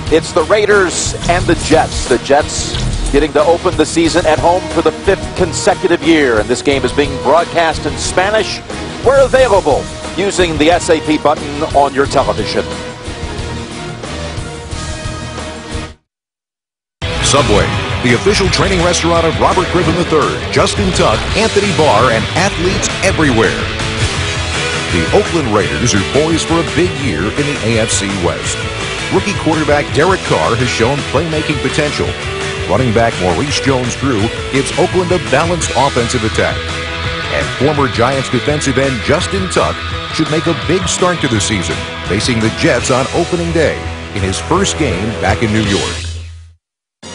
It's the Raiders and the Jets. The Jets getting to open the season at home for the 5th consecutive year. And this game is being broadcast in Spanish. We're available using the SAP button on your television. Subway, the official training restaurant of Robert Griffin III, Justin Tuck, Anthony Barr, and athletes everywhere. The Oakland Raiders are poised for a big year in the AFC West. Rookie quarterback Derek Carr has shown playmaking potential. Running back Maurice Jones-Drew gives Oakland a balanced offensive attack. And former Giants defensive end Justin Tuck should make a big start to the season, facing the Jets on opening day in his first game back in New York.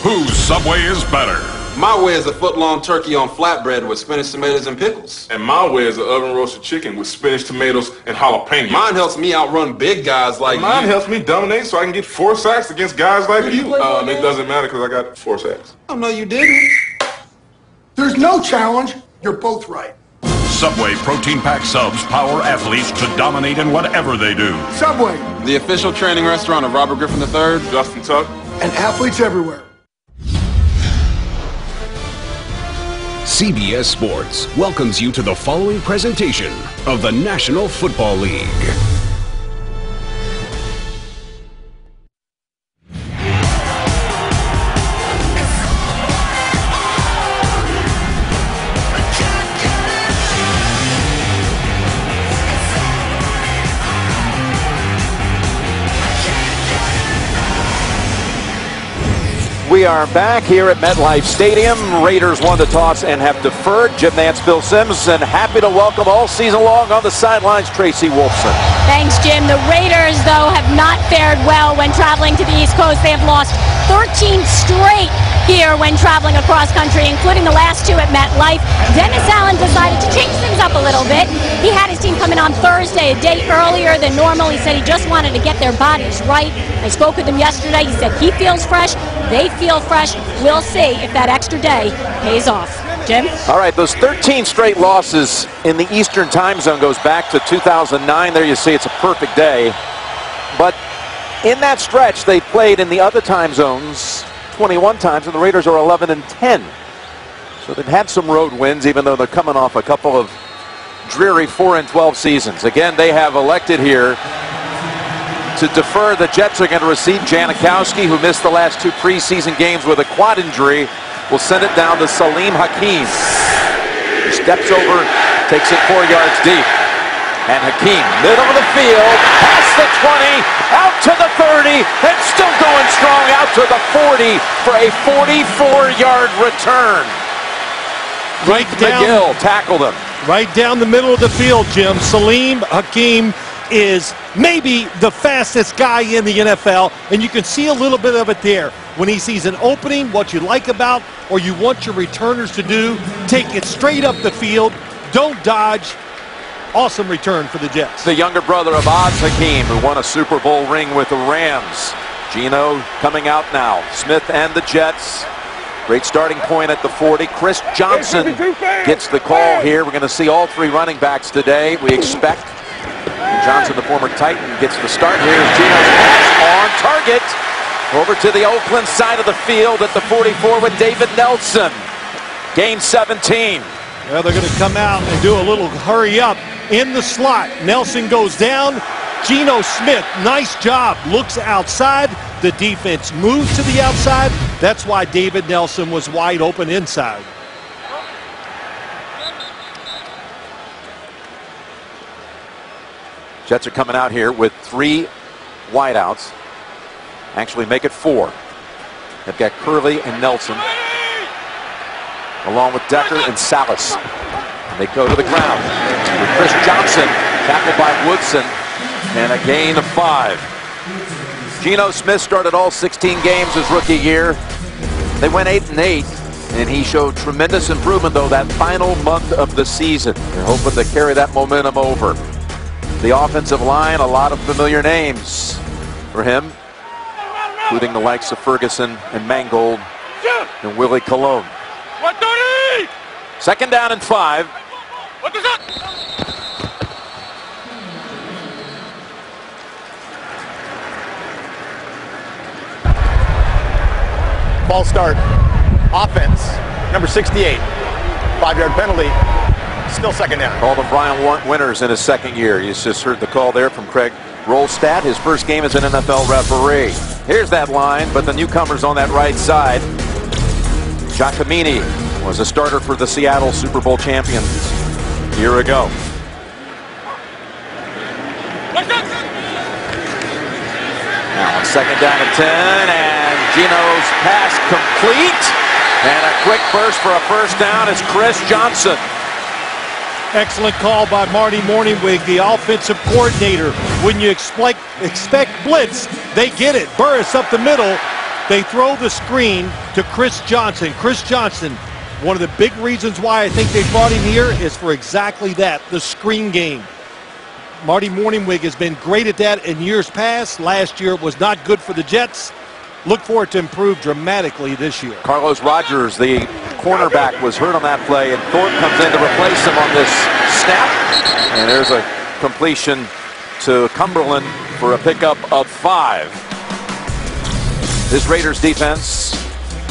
Whose Subway is better? My way is a foot-long turkey on flatbread with spinach, tomatoes, and pickles. And my way is an oven-roasted chicken with spinach, tomatoes, and jalapenos. Mine helps me outrun big guys like you. Mine helps me dominate so I can get 4 sacks against guys like you. It doesn't matter because I got 4 sacks. Oh, no, you didn't. There's no challenge. You're both right. Subway protein pack subs power athletes to dominate in whatever they do. Subway. The official training restaurant of Robert Griffin III, Justin Tuck, And athletes everywhere. CBS Sports welcomes you to the following presentation of the National Football League. We are back here at MetLife Stadium. Raiders won the toss and have deferred. Jim Nance, Bill Sims, and happy to welcome all season long on the sidelines, Tracy Wolfson. Thanks, Jim. The Raiders, though, have not fared well when traveling to the East Coast. They have lost 13 straight here when traveling across country, including the last 2 at MetLife. Dennis Allen decided to change things up a little bit. He had his team come in on Thursday, a day earlier than normal. He said he just wanted to get their bodies right. I spoke with him yesterday. He said he feels fresh. They feel fresh. We'll see if that extra day pays off. Jim? All right, those 13 straight losses in the Eastern time zone goes back to 2009. There you see it's a perfect day. But in that stretch, they played in the other time zones 21 times, and the Raiders are 11-10. So they've had some road wins, even though they're coming off a couple of dreary 4-12 seasons. Again, they have elected here to defer. The Jets are going to receive Janikowski, who missed the last 2 preseason games with a quad injury. Will send it down to Salim Hakeem. He steps over, takes it 4 yards deep. And Hakeem, middle of the field, past the 20, out to the 30, and still going strong out to the 40 for a 44-yard return. Right down, McGill tackled him. Right down the middle of the field, Jim. Salim Hakeem is maybe the fastest guy in the NFL, and you can see a little bit of it there. When he sees an opening, what you like about or you want your returners to do, take it straight up the field, don't dodge. Awesome return for the Jets. The younger brother of Oz Hakeem, who won a Super Bowl ring with the Rams. Geno coming out now. Smith and the Jets. Great starting point at the 40. Chris Johnson gets the call here. We're going to see all 3 running backs today, we expect. Johnson, the former Titan, gets the start here. Geno's pass on target. Over to the Oakland side of the field at the 44 with David Nelson. Gain 17. Well, they're going to come out and do a little hurry up in the slot. Nelson goes down. Geno Smith, nice job, looks outside. The defense moves to the outside. That's why David Nelson was wide open inside. Jets are coming out here with 3 wideouts. Actually make it 4. They've got Curley and Nelson, along with Decker and Salas. And they go to the ground with Chris Johnson, tackled by Woodson, and a gain of 5. Geno Smith started all 16 games his rookie year. They went 8-8, and he showed tremendous improvement, though, that final month of the season. They're hoping to carry that momentum over. The offensive line, a lot of familiar names for him, including the likes of Ferguson and Mangold and Willie Colon. 130! 2nd down and 5. What is that? False start. Offense, number 68. 5-yard penalty. Still second down. Called him Brian Winters in his second year. You just heard the call there from Craig Rolstad. His first game as an NFL referee. Here's that line, but the newcomers on that right side. Giacomini was a starter for the Seattle Super Bowl champions a year ago. Now on second down and 10, and Geno's pass complete. And a quick burst for a first down is Chris Johnson. Excellent call by Marty Morningwig, the offensive coordinator. When you expect blitz, they get it. Burris up the middle. They throw the screen to Chris Johnson. Chris Johnson, one of the big reasons why I think they brought him here is for exactly that, the screen game. Marty Morningwig has been great at that in years past. Last year it was not good for the Jets. Look for it to improve dramatically this year. Carlos Rogers, the cornerback, was hurt on that play, and Thorpe comes in to replace him on this snap. And there's a completion to Cumberland for a pickup of 5. This Raiders defense,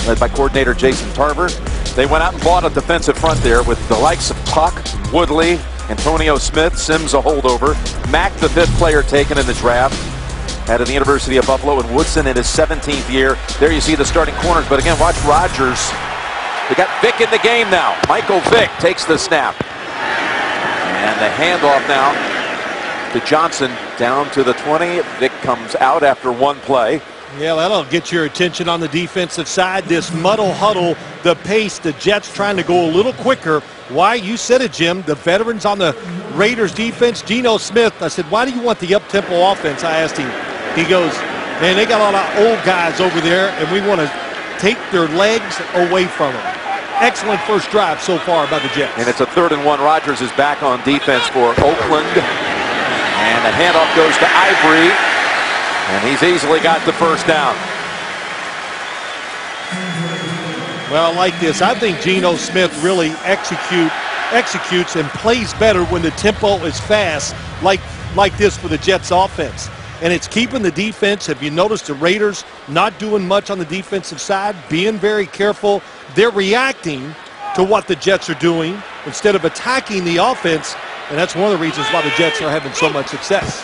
led by coordinator Jason Tarver, they went out and bought a defensive front there with the likes of Puck, Woodley, Antonio Smith, Sims a holdover, Mack the 5th player taken in the draft out of the University of Buffalo, and Woodson in his 17th year. There you see the starting corners, but again, watch Rogers. They got Vick in the game now. Michael Vick takes the snap. And the handoff now to Johnson down to the 20. Vick comes out after one play. Yeah, that'll get your attention on the defensive side. This muddle huddle, the pace, the Jets trying to go a little quicker. Why? You said it, Jim. The veterans on the Raiders defense, Geno Smith. I said, why do you want the up-tempo offense? I asked him. He goes, man, they got a lot of old guys over there, and we want to take their legs away from them. Excellent first drive so far by the Jets. And it's a 3rd and 1. Rodgers is back on defense for Oakland. And the handoff goes to Ivory. And he's easily got the first down. Well, I like this. I think Geno Smith really executes and plays better when the tempo is fast, like this for the Jets offense. And it's keeping the defense. Have you noticed the Raiders not doing much on the defensive side, being very careful? They're reacting to what the Jets are doing instead of attacking the offense, and that's one of the reasons why the Jets are having so much success.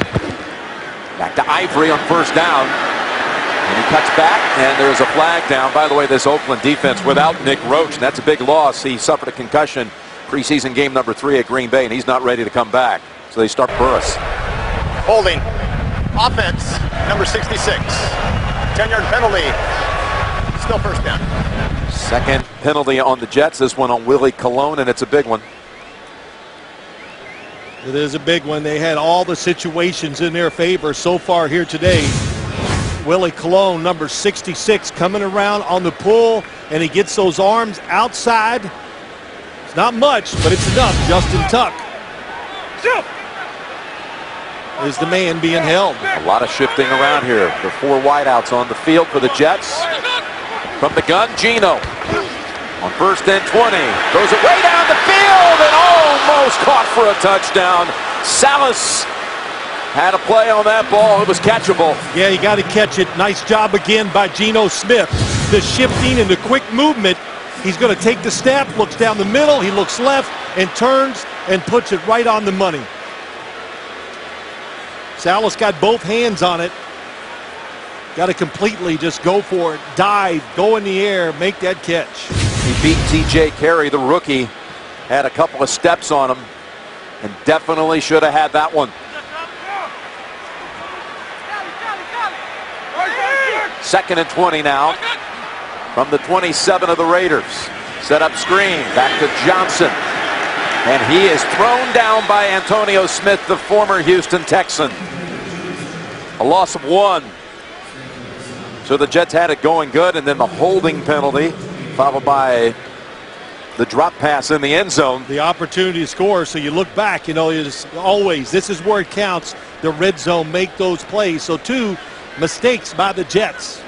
Back to Ivory on first down. And he cuts back, and there's a flag down. By the way, this Oakland defense without Nick Roach, and that's a big loss. He suffered a concussion preseason game number 3 at Green Bay, and he's not ready to come back. So they start Burris. Holding. Offense, number 66. 10-yard penalty. Still first down. Second penalty on the Jets. This one on Willie Colon, and it's a big one. It is a big one. They had all the situations in their favor so far here today. Willie Colon, number 66, coming around on the pull, and he gets those arms outside. It's not much, but it's enough. Justin Tuck is the man being held. A lot of shifting around here. The 4 wideouts on the field for the Jets. From the gun, Geno. On first and 20. Throws it way down the field and almost caught for a touchdown. Salas had a play on that ball. It was catchable. Yeah, you got to catch it. Nice job again by Geno Smith. The shifting and the quick movement. He's going to take the snap, looks down the middle, he looks left and turns and puts it right on the money. Salas got both hands on it. Got to completely just go for it. Dive, go in the air, make that catch. He beat T.J. Carey, the rookie. Had a couple of steps on him and definitely should have had that one. Second and 20 now from the 27 of the Raiders. Set up screen, back to Johnson. And he is thrown down by Antonio Smith, the former Houston Texan. A loss of 1. So the Jets had it going good, and then the holding penalty, followed by the drop pass in the end zone. The opportunity to score, so you look back, you know, is always, this is where it counts. The red zone, make those plays. So 2 mistakes by the Jets.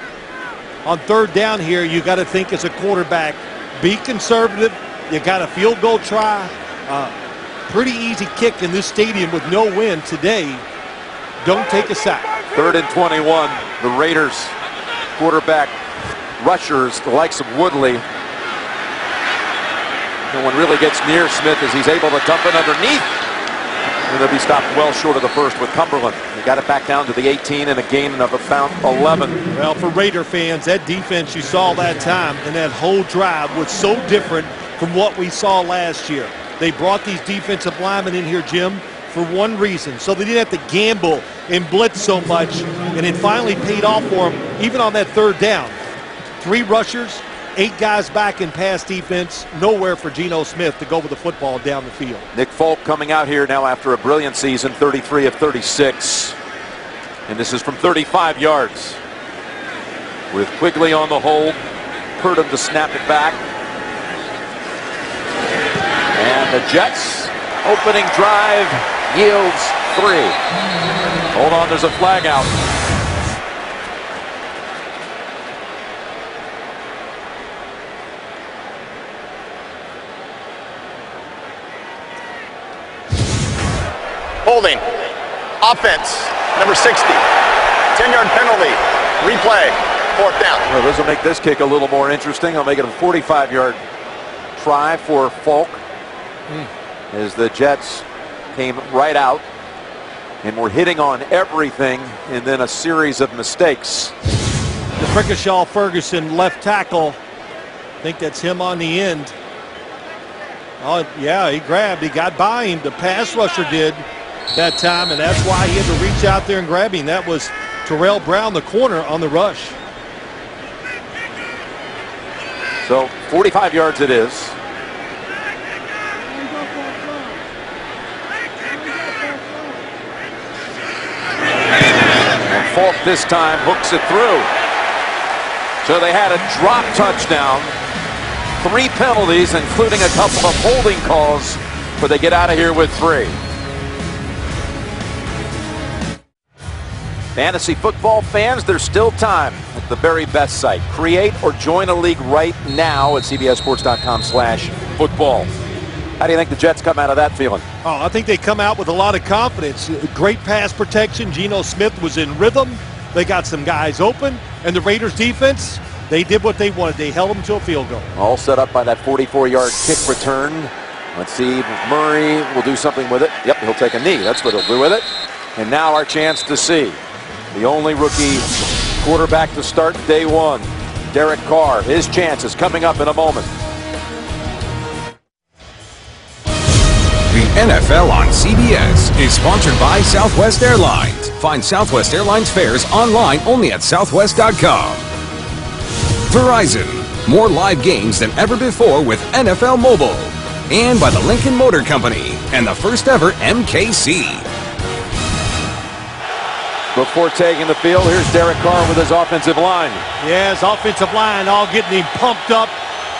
On third down here, you got to think as a quarterback, be conservative. You got a field goal try. Pretty easy kick in this stadium with no wind today. Don't take a sack. 3rd and 21. The Raiders quarterback rushers, the likes of Woodley. No one really gets near Smith as he's able to dump it underneath. And they'll be stopped well short of the first with Cumberland. They got it back down to the 18 and a gain of about 11. Well, for Raider fans, that defense you saw that time and that whole drive was so different from what we saw last year. They brought these defensive linemen in here, Jim, for one reason, so they didn't have to gamble and blitz so much, and it finally paid off for them, even on that third down. 3 rushers, 8 guys back in pass defense, nowhere for Geno Smith to go with the football down the field. Nick Folk coming out here now after a brilliant season, 33 of 36. And this is from 35 yards. With Quigley on the hold, Purdom to snap it back. And the Jets opening drive yields 3. Hold on, there's a flag out. Holding. Offense. Number 60. 10-yard penalty. Replay. 4th down. Well, this will make this kick a little more interesting. I'll make it a 45-yard try for Folk. As the Jets came right out and were hitting on everything, and then a series of mistakes. The Brickashaw Ferguson left tackle. I think that's him on the end. Oh, yeah, he grabbed. He got by him. The pass rusher did that time, and that's why he had to reach out there and grab him. That was Terrell Brown, the corner, on the rush. So 45 yards it is. And Falk this time hooks it through. So they had a drop touchdown. 3 penalties, including a couple of holding calls, but they get out of here with 3. Fantasy football fans, there's still time at the very best site. Create or join a league right now at cbssports.com/football. How do you think the Jets come out of that feeling? Oh, I think they come out with a lot of confidence. Great pass protection. Geno Smith was in rhythm. They got some guys open. And the Raiders defense, they did what they wanted. They held them to a field goal. All set up by that 44-yard kick return. Let's see if Murray will do something with it. Yep, he'll take a knee. That's what he'll do with it. And now our chance to see the only rookie quarterback to start day 1, Derek Carr. His chance is coming up in a moment. The NFL on CBS is sponsored by Southwest Airlines. Find Southwest Airlines fares online only at southwest.com. Verizon, more live games than ever before with NFL Mobile. And by the Lincoln Motor Company and the first ever MKC. Before taking the field, here's Derek Carr with his offensive line. Yeah, his offensive line all getting him pumped up.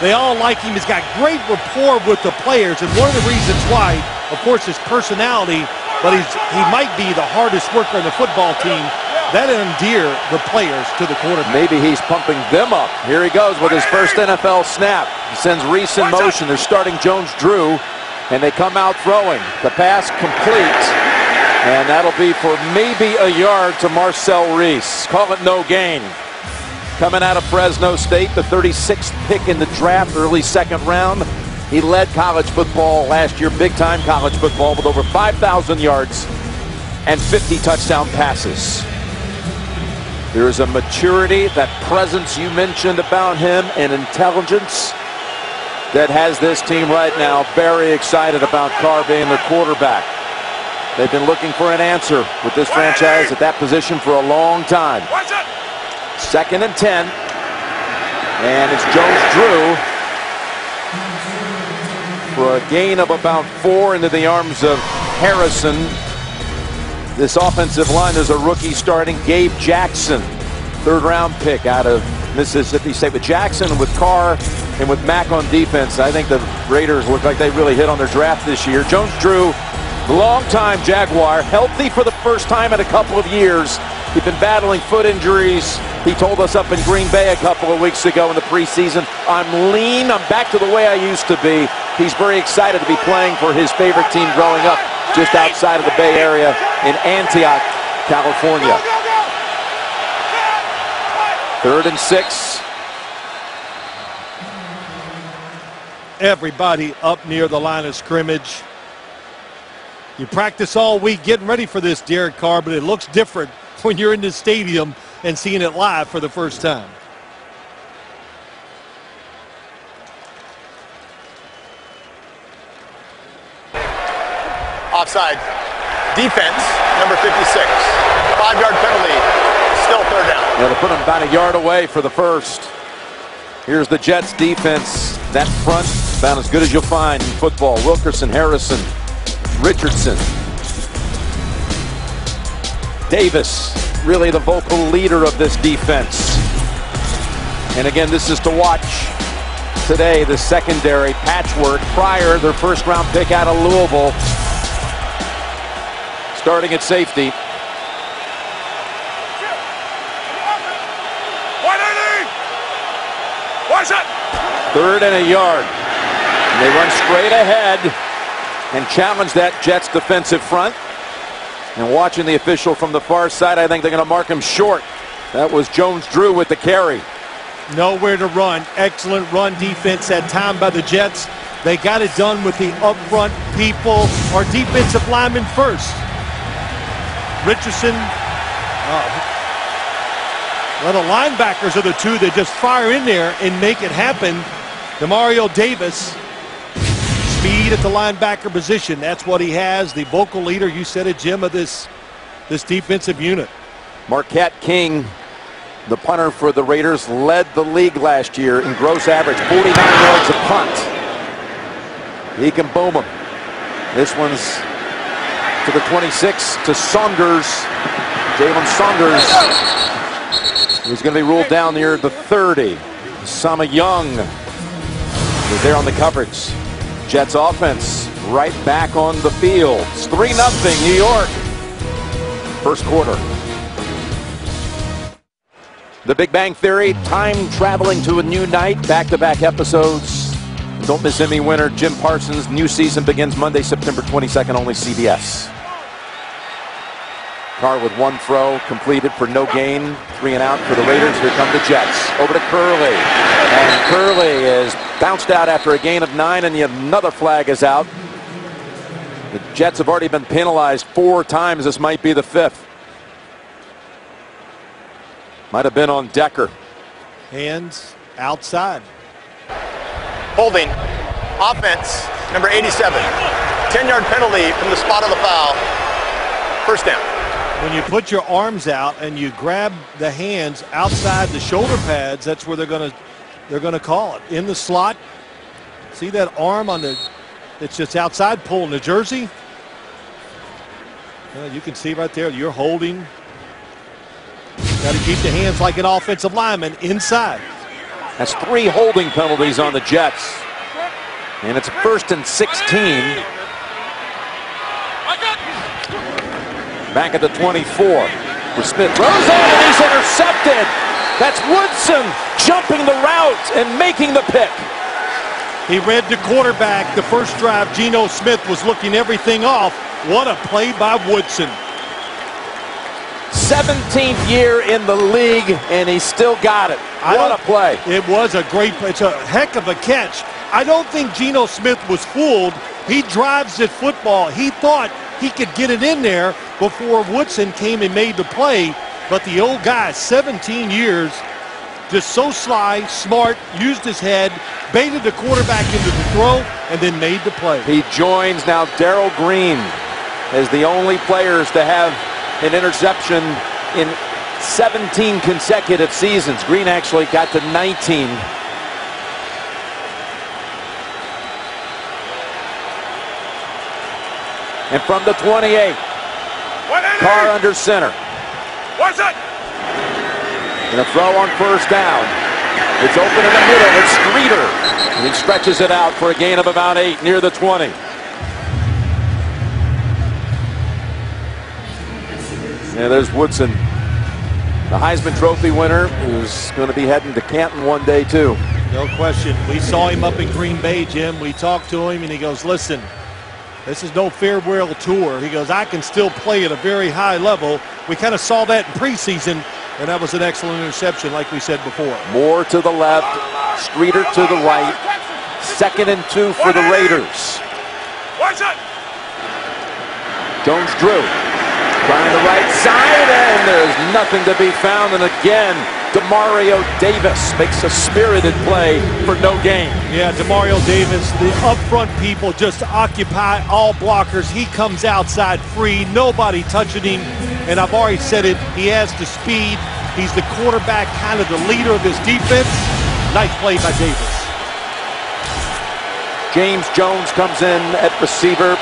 They all like him. He's got great rapport with the players, and one of the reasons why, of course, his personality, but he might be the hardest worker on the football team. That endear the players to the quarterback. Maybe he's pumping them up. Here he goes with his first NFL snap. He sends Reese in motion. They're starting Jones-Drew, and they come out throwing. The pass complete, and that'll be for maybe a yard to Marcel Reese. Call it no gain. Coming out of Fresno State, the 36th pick in the draft, early 2nd round. He led college football last year, big-time college football, with over 5,000 yards and 50 touchdown passes. There is a maturity, that presence you mentioned about him, and intelligence that has this team right now very excited about Carr being their quarterback. They've been looking for an answer with this franchise at that position for a long time. 2nd and 10. And it's Jones-Drew for a gain of about 4 into the arms of Harrison. This offensive line is a rookie starting, Gabe Jackson, 3rd round pick out of Mississippi State. With Jackson, with Carr, and with Mack on defense, I think the Raiders look like they really hit on their draft this year. Jones-Drew, long-time Jaguar, healthy for the first time in a couple of years. He'd been battling foot injuries. He told us up in Green Bay a couple of weeks ago in the preseason, I'm lean, I'm back to the way I used to be. He's very excited to be playing for his favorite team growing up just outside of the Bay Area in Antioch, California. 3rd and 6. everybody up near the line of scrimmage. You practice all week getting ready for this, Derek Carr, but it looks different when you're in the stadium and seeing it live for the first time. Offside. Defense, number 56. 5-yard penalty. Still third down. Yeah, they'll put them about a yard away for the first. Here's the Jets defense. That front, about as good as you'll find in football. Wilkerson, Harrison, Richardson. Davis, really the vocal leader of this defense. And again, this is to watch today, the secondary patchwork. Pryor, their first-round pick out of Louisville, starting at safety. Third and a yard. And they run straight ahead and challenge that Jets defensive front. And watching the official from the far side, I think they're going to mark him short. That was Jones-Drew with the carry. Nowhere to run. Excellent run defense at time by the Jets. They got it done with the up-front people or defensive linemen first. Richardson. Well, the linebackers are the two that just fire in there and make it happen. Demario Davis, speed at the linebacker position. That's what he has. The vocal leader, you said it, Jim, of this defensive unit. Marquette King, the punter for the Raiders, led the league last year in gross average, 49 yards a punt. He can boom them. This one's to the 26, to Saunders. Jalen Saunders. He's going to be ruled down near the 30. Sama Young is there on the coverage. Jets offense right back on the field. It's 3-0 New York. First quarter. The Big Bang Theory, time traveling to a new night. Back-to-back episodes. Don't miss Emmy winner Jim Parsons. New season begins Monday, September 22nd, only CBS. Carr with one throw completed for no gain. 3 and out for the Raiders. Here come the Jets. Over to Curley. And Curley is bounced out after a gain of 9, and yet another flag is out. The Jets have already been penalized 4 times. This might be the 5th. Might have been on Decker. Hands outside. Holding. Offense, number 87. 10-yard penalty from the spot of the foul. First down. When you put your arms out and you grab the hands outside the shoulder pads, that's where they're gonna call it. In the slot. See that arm on the, it's just outside pulling the jersey. You can see right there, you're holding. Got to keep the hands like an offensive lineman inside. That's 3 holding penalties on the Jets. And it's 1st and 16. Back at the 24. For Smith. Throws on and he's intercepted. That's Woodson jumping the route and making the pick. He read the quarterback. The first drive, Geno Smith was looking everything off. What a play by Woodson. 17th year in the league, and he still got it. What a play. It was a great play. It's a heck of a catch. I don't think Geno Smith was fooled. He drives at football. He thought he could get it in there before Woodson came and made the play. But the old guy, 17 years, just so sly, smart, used his head, baited the quarterback into the throw, and then made the play. He joins now Darrell Green as the only players to have an interception in 17 consecutive seasons. Green actually got to 19. And from the 28, Carr under center. What's it? And a throw on first down. It's open in the middle. It's Streeter. And he stretches it out for a gain of about 8 near the 20. Yeah, there's Woodson, the Heisman Trophy winner, who's going to be heading to Canton one day, too. No question. We saw him up in Green Bay, Jim. We talked to him, and he goes, listen, this is no farewell tour. He goes, I can still play at a very high level. We kind of saw that in preseason, and that was an excellent interception, like we said before. Moore to the left, Streeter to the right. 2nd and 2 for the Raiders. Jones-Drew trying the right side, and there's nothing to be found. And again, Demario Davis makes a spirited play for no gain. Yeah, Demario Davis, the up front people just occupy all blockers. He comes outside free, nobody touching him. And I've already said it, he has the speed. He's the quarterback, kind of the leader of this defense. Nice play by Davis. James Jones comes in at receiver.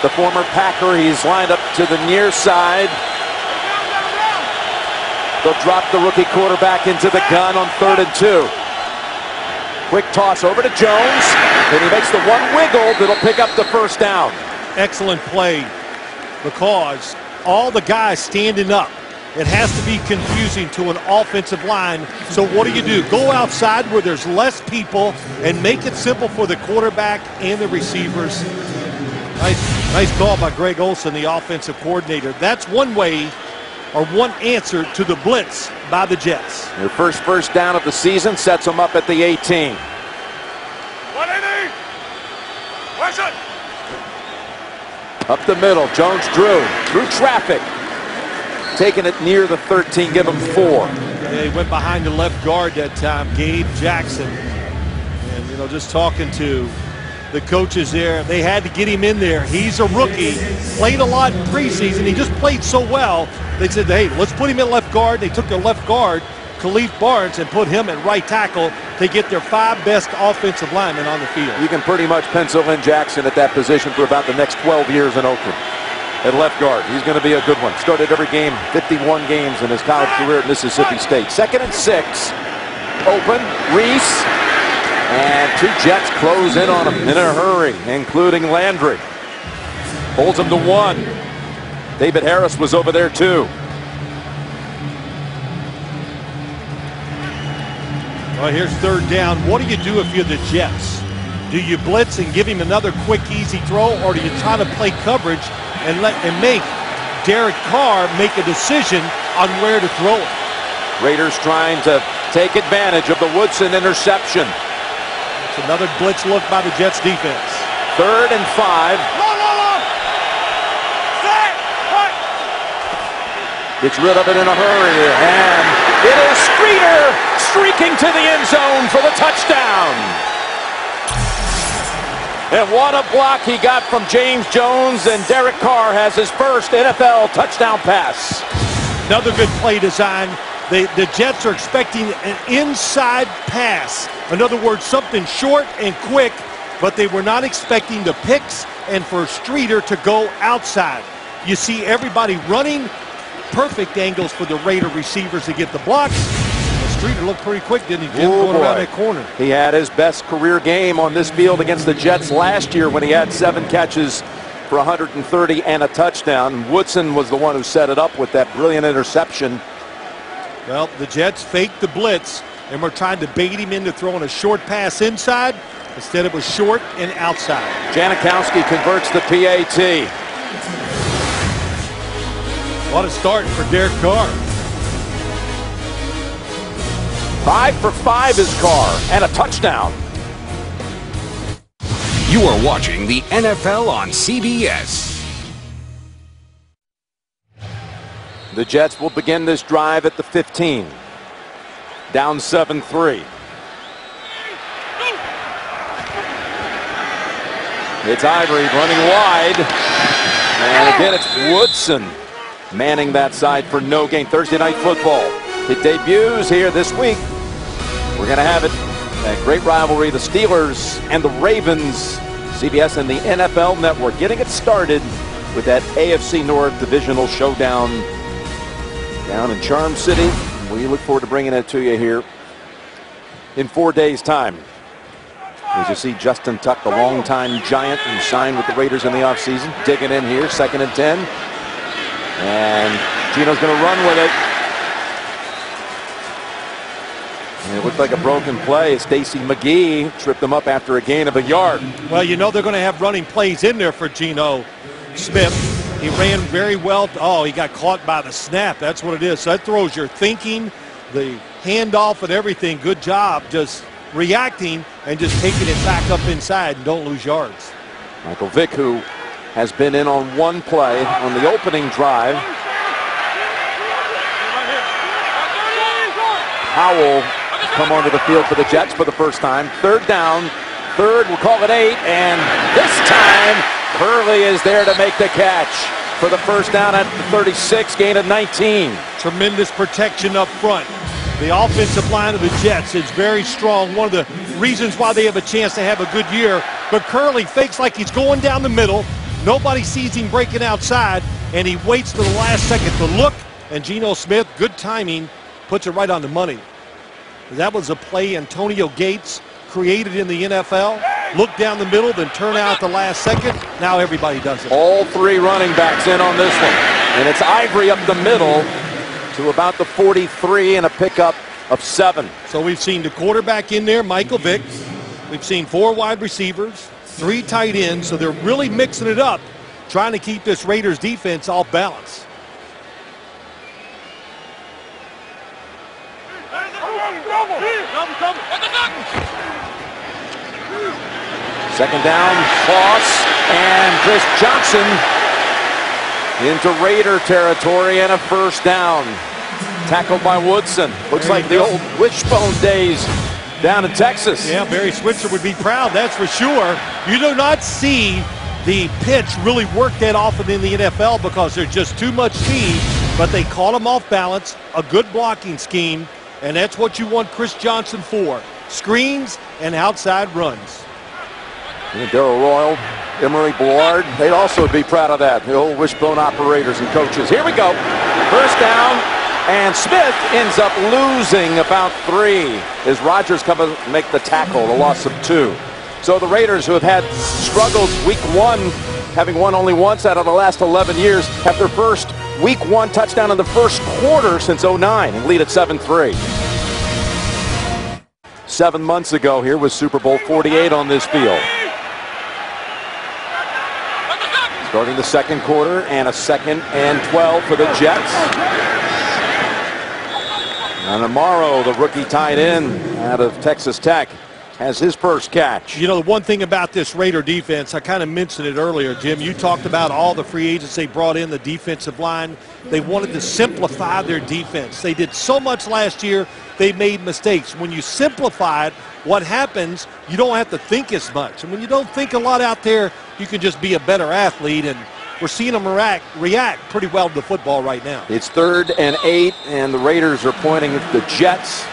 The former Packer, he's lined up to the near side. They'll drop the rookie quarterback into the gun on 3rd and 2. Quick toss over to Jones, and he makes the one wiggle that'll pick up the first down. Excellent play, because all the guys standing up. It has to be confusing to an offensive line. So what do? Go outside where there's less people and make it simple for the quarterback and the receivers. Nice call by Greg Olsen, the offensive coordinator. That's one way, or one answer to the blitz by the Jets. Their first down of the season sets them up at the 18. Up the middle, Jones-Drew through traffic. Taking it near the 13, give him 4. Yeah, he went behind the left guard that time, Gabe Jackson. And, you know, just talking to the coaches there, they had to get him in there. He's a rookie, played a lot in preseason. He just played so well. They said, hey, let's put him at left guard. They took their left guard, Khalif Barnes, and put him at right tackle to get their 5 best offensive linemen on the field. You can pretty much pencil in Jackson at that position for about the next 12 years in Oakland. At left guard, he's going to be a good one. Started every game, 51 games in his college career at Mississippi State. 2nd and 6. Open, Reese, and 2 Jets close in on him in a hurry, including Landry. Holds him to 1. David Harris was over there too. Well, here's 3rd down. What do you do if you're the Jets? Do you blitz and give him another quick, easy throw, or do you try to play coverage and make Derek Carr make a decision on where to throw it? Raiders trying to take advantage of the Woodson interception. It's another blitz look by the Jets defense. 3rd and 5. Gets rid of it in a hurry, and it is Streeter streaking to the end zone for the touchdown. And what a block he got from James Jones, and Derek Carr has his first NFL touchdown pass. Another good play design. The Jets are expecting an inside pass. In other words, something short and quick, but they were not expecting the picks and for Streeter to go outside. You see everybody running, perfect angles for the Raider receivers to get the blocks. Streeter looked pretty quick, didn't he, Jim, going around that corner? He had his best career game on this field against the Jets last year when he had 7 catches for 130 and a touchdown. Woodson was the one who set it up with that brilliant interception. Well, the Jets faked the blitz and were trying to bait him into throwing a short pass inside. Instead, it was short and outside. Janikowski converts the PAT. What a start for Derek Carr. 5 for 5 is Carr, and a touchdown. You are watching the NFL on CBS. The Jets will begin this drive at the 15. Down 7-3. It's Ivory running wide. And again, it's Woodson manning that side for no gain. Thursday Night Football. It debuts here this week. We're going to have it. That great rivalry, the Steelers and the Ravens. CBS and the NFL Network getting it started with that AFC North divisional showdown down in Charm City. We look forward to bringing it to you here in 4 days' time. As you see Justin Tuck, the longtime Giant who signed with the Raiders in the offseason, digging in here, 2nd and 10. And Gino's going to run with it. And it looked like a broken play. Stacy McGee tripped him up after a gain of a yard. Well, you know they're going to have running plays in there for Geno Smith. He ran very well. Oh, he got caught by the snap. That's what it is. So that throws your thinking, the handoff and everything. Good job just reacting and just taking it back up inside and don't lose yards. Michael Vick, who has been in on one play on the opening drive. Howell come onto the field for the Jets for the first time. Third down, we'll call it 8, and this time Hurley is there to make the catch for the first down at the 36, gain of 19. Tremendous protection up front. The offensive line of the Jets is very strong. One of the reasons why they have a chance to have a good year. But Hurley fakes like he's going down the middle. Nobody sees him breaking outside, and he waits to the last second to look. And Geno Smith, good timing, puts it right on the money. That was a play Antonio Gates created in the NFL. Look down the middle, then turn out the last second. Now everybody does it. All 3 running backs in on this one. And it's Ivory up the middle to about the 43 and a pickup of 7. So we've seen the quarterback in there, Michael Vick. We've seen 4 wide receivers, 3 tight ends. So they're really mixing it up, trying to keep this Raiders defense off balance. Second down, Foss and Chris Johnson into Raider territory and a first down. Tackled by Woodson. Looks like the old wishbone days down in Texas. Yeah, Barry Switzer would be proud, that's for sure. You do not see the pitch really work that often in the NFL because there's just too much speed, but they caught him off balance, a good blocking scheme, and that's what you want Chris Johnson for. Screens and outside runs. Darrell Royal, Emery Boullard, they'd also be proud of that, the old wishbone operators and coaches. Here we go. First down, and Smith ends up losing about 3 as Rodgers comes to make the tackle, a loss of 2. So the Raiders, who have had struggles week 1, having won only once out of the last 11 years, have their first week 1 touchdown in the first quarter since 09 and lead at 7-3. 7 months ago, here was Super Bowl 48 on this field. Starting the second quarter and a 2nd and 12 for the Jets. And tomorrow, the rookie tight end out of Texas Tech has his first catch. You know, the one thing about this Raider defense, I kind of mentioned it earlier, Jim. You talked about all the free agents they brought in, the defensive line. They wanted to simplify their defense. They did so much last year, they made mistakes. When you simplify it, what happens, you don't have to think as much. And when you don't think a lot out there, you can just be a better athlete. And we're seeing them react pretty well to the football right now. It's 3rd and 8, and the Raiders are pointing at the Jets.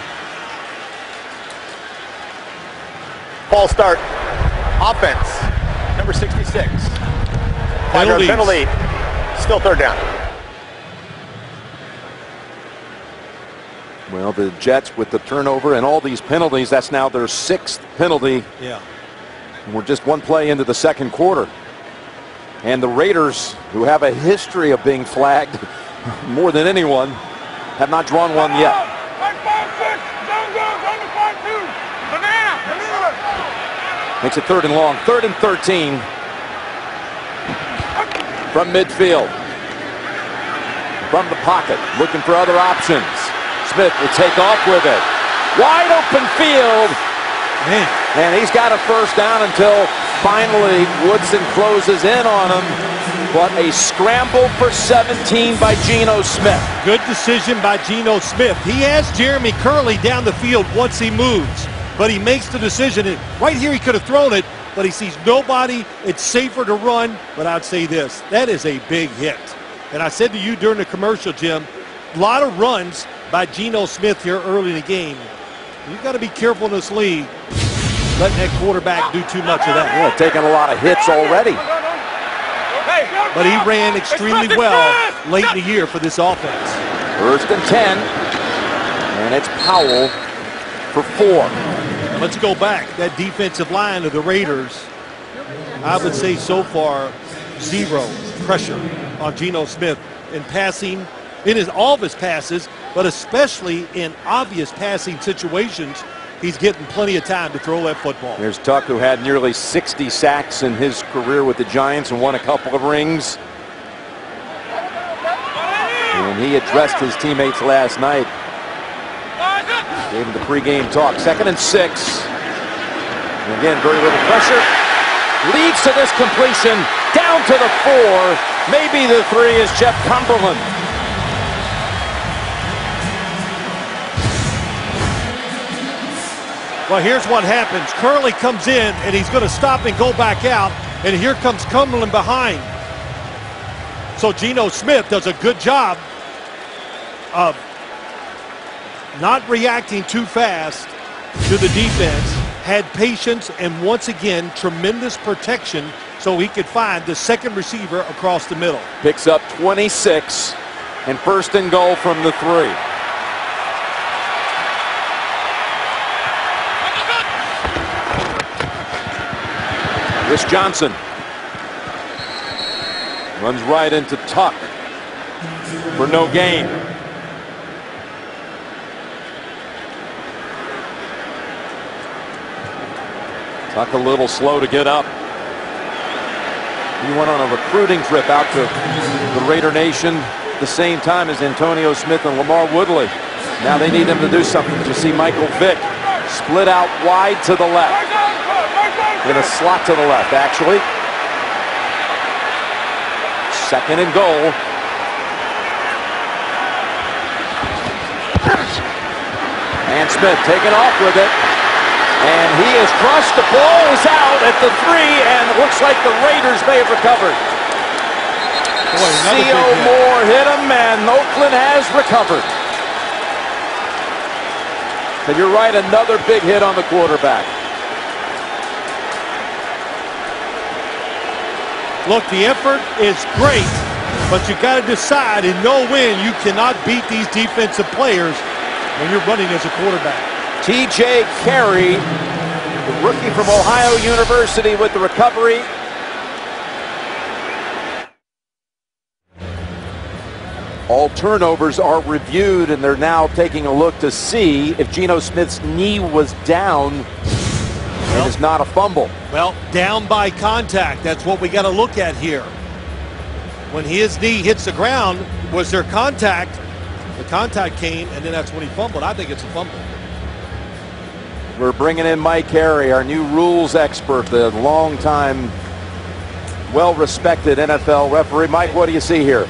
False start. Offense. Number 66. 5-yard penalty. Still 3rd down. Well, the Jets with the turnover and all these penalties, that's now their 6th penalty. Yeah. And we're just 1 play into the second quarter. And the Raiders, who have a history of being flagged more than anyone, have not drawn one yet. Makes it 3rd and long, 3rd and 13 from midfield. From the pocket, looking for other options. Smith will take off with it. Wide open field. Man. And he's got a first down until finally Woodson closes in on him. But a scramble for 17 by Geno Smith. Good decision by Geno Smith. He has Jeremy Curley down the field once he moves. But he makes the decision. And right here he could have thrown it, but he sees nobody. It's safer to run. But I'd say this, that is a big hit. And I said to you during the commercial, Jim, a lot of runs by Geno Smith here early in the game. You've got to be careful in this league, letting that quarterback do too much of that. Yeah, taking a lot of hits already. But he ran extremely well late in the year for this offense. 1st and 10. And it's Powell for 4. Let's go back. That defensive line of the Raiders, I would say so far, 0 pressure on Geno Smith in passing, in all of his passes, but especially in obvious passing situations. He's getting plenty of time to throw that football. There's Tuck, who had nearly 60 sacks in his career with the Giants and won a couple of rings. And he addressed his teammates last night. Gave him the pregame talk. 2nd and 6. And again, very little pressure. Leads to this completion. Down to the 4. Maybe the 3 is Jeff Cumberland. Well, here's what happens. Curley comes in, and he's going to stop and go back out. And here comes Cumberland behind. So Geno Smith does a good job of not reacting too fast to the defense. Had patience and, once again, tremendous protection so he could find the second receiver across the middle. Picks up 26 and 1st and goal from the 3. Chris Johnson runs right into Tuck for no gain. Tuck a little slow to get up. He went on a recruiting trip out to the Raider Nation the same time as Antonio Smith and Lamar Woodley. Now they need him to do something. You see Michael Vick split out wide to the left. In a slot to the left, actually. 2nd and goal. And Smith taking off with it. And he is crushed. The ball is out at the 3, and it looks like the Raiders may have recovered. C.O. Moore hit him, and Oakland has recovered. And you're right, another big hit on the quarterback. Look, the effort is great, but you got to decide and know when you cannot beat these defensive players when you're running as a quarterback. T.J. Carey, the rookie from Ohio University, with the recovery. All turnovers are reviewed, and they're now taking a look to see if Geno Smith's knee was down and it's not a fumble. Well, down by contact. That's what we got to look at here. When his knee hits the ground, was there contact? The contact came, and then that's when he fumbled. I think it's a fumble. We're bringing in Mike Carey, our new rules expert, the longtime, well-respected NFL referee. Mike, what do you see here?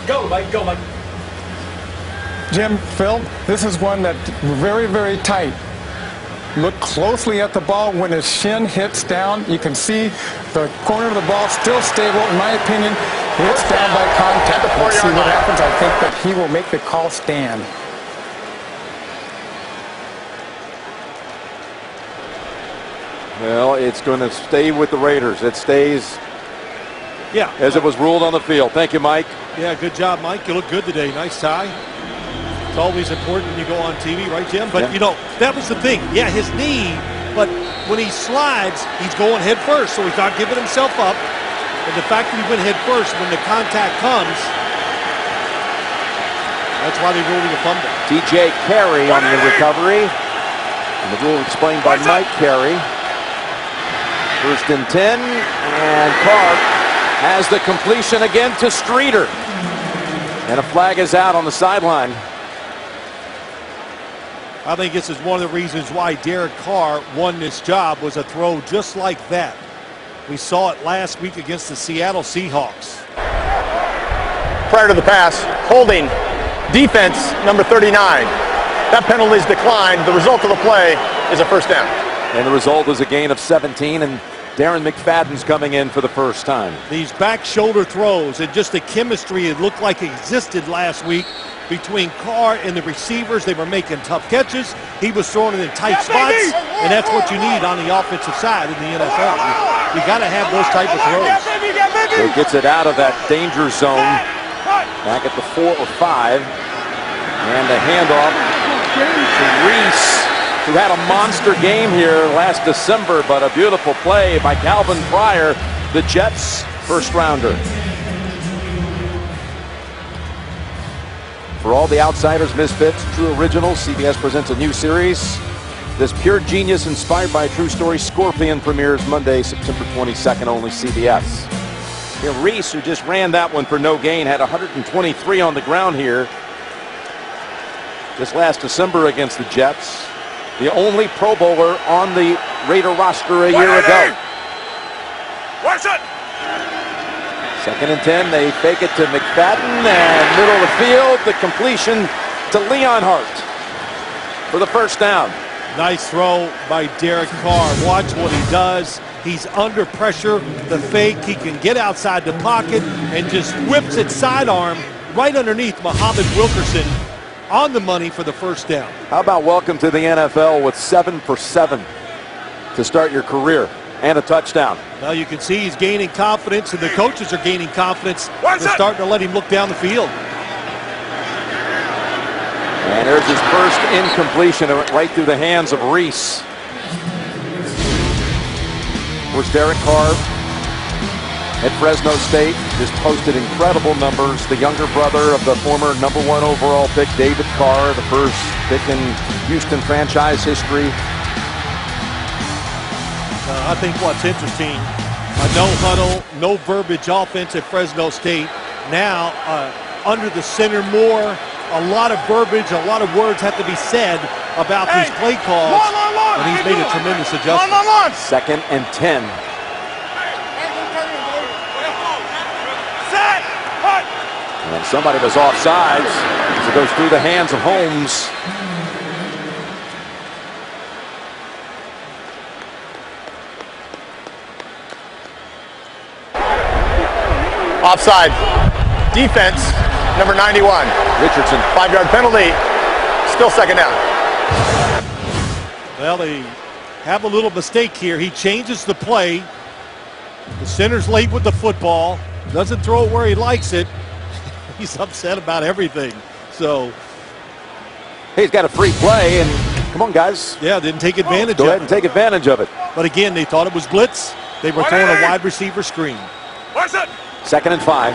Go, Mike. Go, Mike. Jim, Phil, this is one that very, very tight. Look closely at the ball. When his shin hits down, you can see the corner of the ball still stable. In my opinion, it's down by contact. Let's see what happens. I think that he will make the call stand. Well, it's going to stay with the Raiders. It stays as it was ruled on the field. Thank you, Mike. Yeah, good job, Mike. You look good today. Nice tie. It's always important when you go on TV, right, Jim? But, you know, that was the thing. Yeah, his knee, but when he slides, he's going head first, so he's not giving himself up. And the fact that he went head first when the contact comes, that's why they ruled it a fumble. T.J. Carey on the recovery. And the rule explained by Mike Carey. 1st and 10, and Clark has the completion again to Streeter. And a flag is out on the sideline. I think this is one of the reasons why Derek Carr won this job, was a throw just like that. We saw it last week against the Seattle Seahawks. Prior to the pass, holding defense number 39. That penalty is declined. The result of the play is a 1st down. And the result is a gain of 17, and Darren McFadden's coming in for the first time. These back shoulder throws and just the chemistry it looked like existed last week between Carr and the receivers. They were making tough catches. He was throwing it in tight spots, and that's what you need on the offensive side in the NFL. You got to have those type of throws. So he gets it out of that danger zone back at the 4 or 5. And the handoff to Reese, who had a monster game here last December, but a beautiful play by Calvin Pryor, the Jets' first rounder. For all the outsiders, misfits, true originals, CBS presents a new series. This pure genius inspired by a true story, Scorpion, premieres Monday, September 22nd, only CBS. Yeah, Reese, who just ran that one for no gain, had 123 on the ground here this last December against the Jets. The only Pro Bowler on the Raider roster a year ago. What's it? 2nd and 10, they fake it to McFadden, and middle of the field, the completion to Leon Hart for the first down. Nice throw by Derek Carr. Watch what he does. He's under pressure, the fake. He can get outside the pocket and just whips it sidearm right underneath Muhammad Wilkerson on the money for the first down. How about welcome to the NFL with 7 for 7 to start your career and a touchdown. Well, you can see he's gaining confidence, and the coaches are gaining confidence. They're starting to let him look down the field. And there's his first incompletion. It went right through the hands of Reese. Where's Derek Carr at Fresno State? Just posted incredible numbers. The younger brother of the former #1 overall pick, David Carr, the first pick in Houston franchise history. I think what's interesting, no huddle, no verbiage offense at Fresno State. Now, under the center more, a lot of verbiage, a lot of words have to be said about these play calls, and he's made a tremendous adjustment. 2nd and 10. And somebody was offsides as it goes through the hands of Holmes. Offside. Defense, number 91. Richardson. 5-yard penalty. Still 2nd down. Well, they have a little mistake here. He changes the play. The center's late with the football. Doesn't throw it where he likes it. He's upset about everything. So he's got a free play, and come on, guys. Yeah, didn't take advantage of it. Go ahead and take advantage of it. But again, they thought it was blitz. They were throwing a wide receiver screen. What's it? 2nd and 5.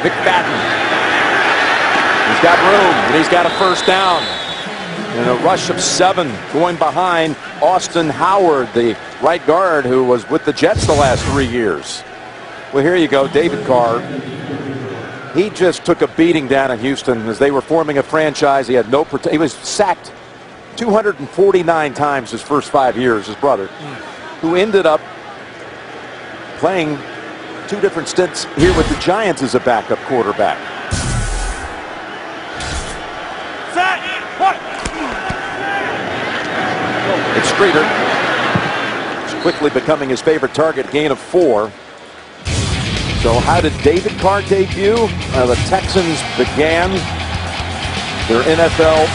McFadden. He's got room, and he's got a first down. And a rush of 7 going behind Austin Howard, the right guard who was with the Jets the last 3 years. Well, here you go, David Carr. He just took a beating down in Houston as they were forming a franchise. He had no protection. He was sacked 249 times his first 5 years, his brother, who ended up playing 2 different stints here with the Giants as a backup quarterback. It's Streeter. It's quickly becoming his favorite target, gain of 4. So how did David Carr debut? The Texans began their NFL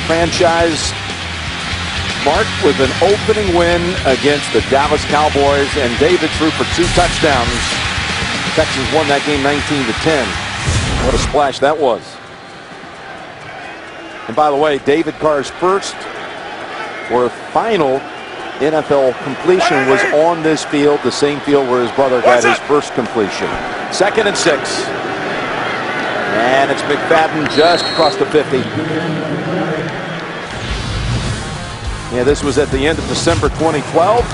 franchise mark with an opening win against the Dallas Cowboys, and David threw for 2 touchdowns. The Texans won that game 19-10. What a splash that was. And by the way, David Carr's first or final NFL completion was on this field, the same field where his brother got his first completion. 2nd and 6. And it's McFadden just across the 50. Yeah, this was at the end of December 2012.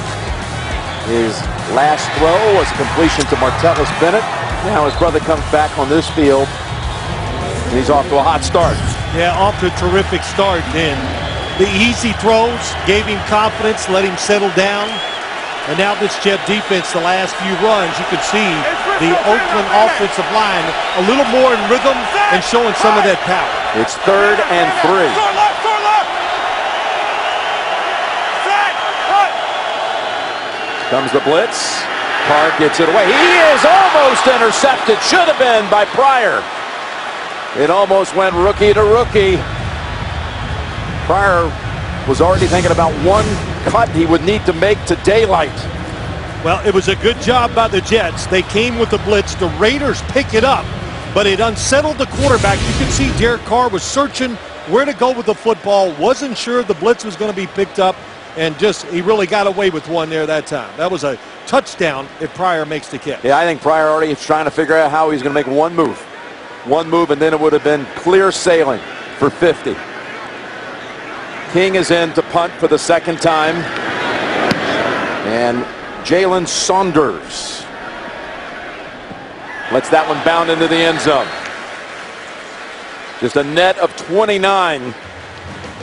His last throw was a completion to Martellus Bennett. Now his brother comes back on this field, and he's off to a hot start. Yeah, off to a terrific start. And the easy throws gave him confidence, let him settle down. And now this Jet defense, the last few runs, you can see the Oakland offensive line a little more in rhythm and showing some of that power. It's 3rd and 3. Comes the blitz. Carr gets it away. He is almost intercepted. Should have been by Pryor. It almost went rookie to rookie. Pryor was already thinking about one cut he would need to make to daylight. Well, it was a good job by the Jets. They came with the blitz. The Raiders pick it up, but it unsettled the quarterback. You can see Derek Carr was searching where to go with the football, wasn't sure the blitz was going to be picked up, and just he really got away with one there that time. That was a touchdown if Pryor makes the catch. Yeah, I think Pryor already is trying to figure out how he's going to make one move. One move, and then it would have been clear sailing for 50. King is in to punt for the 2nd time. And Jalen Saunders Lets that one bound into the end zone. Just a net of 29.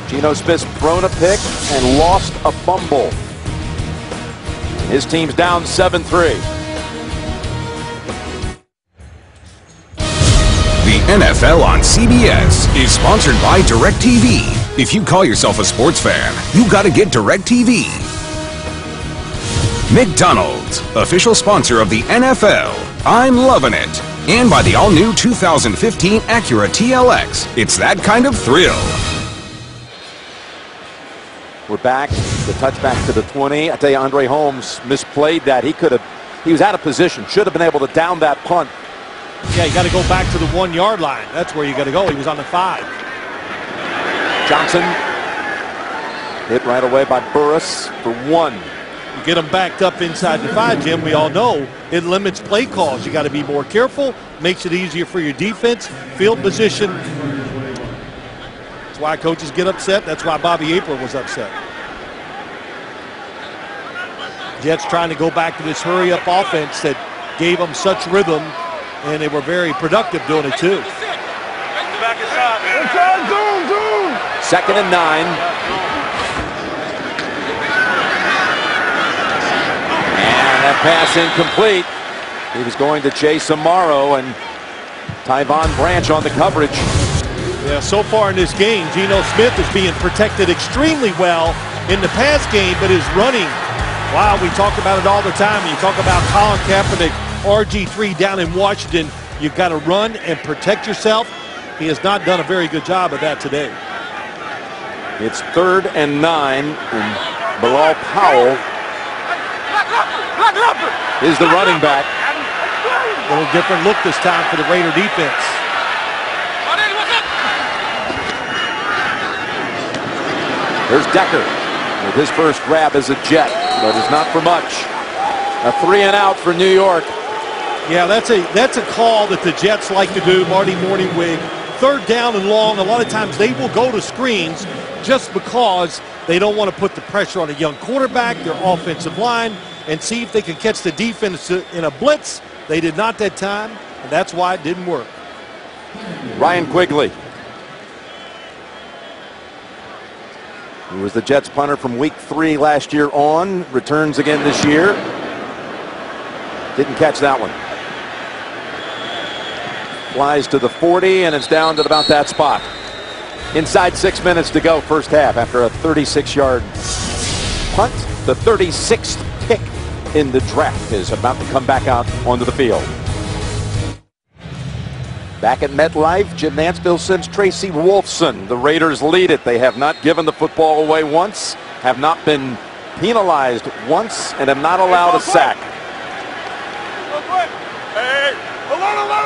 Geno Smith's thrown a pick and lost a fumble. His team's down 7-3. The NFL on CBS is sponsored by DirecTV. If you call yourself a sports fan, you gotta get DirecTV. McDonald's, official sponsor of the NFL. I'm loving it. And by the all-new 2015 Acura TLX. It's that kind of thrill. We're back. The touchback to the 20. I tell you, Andre Holmes misplayed that. He was out of position. Should have been able to down that punt. Yeah, you got to go back to the 1 yard line. That's where you got to go. He was on the 5. Johnson hit right away by Burris for 1. You get them backed up inside the 5, Jim. We all know it limits play calls. You got to be more careful. Makes it easier for your defense. Field position. That's why coaches get upset. That's why Bobby April was upset. Jets trying to go back to this hurry-up offense that gave them such rhythm, and they were very productive doing it too. Second and 9. And that pass incomplete. He was going to Chase Amaro, and Tyvon Branch on the coverage. Yeah, so far in this game, Geno Smith is being protected extremely well in the pass game, but his running, wow, we talk about it all the time. When you talk about Colin Kaepernick, RG3 down in Washington, you've got to run and protect yourself. He has not done a very good job of that today. It's 3rd and 9, and Bilal Powell is the running back. A little different look this time for the Raider defense. There's Decker with his first grab as a Jet, but it's not for much. A 3 and out for New York. Yeah, that's a call that the Jets like to do, Marty Morningwig. 3rd down and long, a lot of times they will go to screens just because they don't want to put the pressure on a young quarterback, their offensive line, and see if they can catch the defense in a blitz. They did not that time, and that's why it didn't work. Ryan Quigley, who was the Jets punter from week 3 last year on, returns again this year. Didn't catch that one. Flies to the 40, and it's down to about that spot. Inside 6 minutes to go, first half, after a 36-yard punt. The 36th pick in the draft is about to come back out onto the field. Back at MetLife, Jim Nantz sends Tracy Wolfson. The Raiders lead it. They have not given the football away once, have not been penalized once, and have not allowed a sack.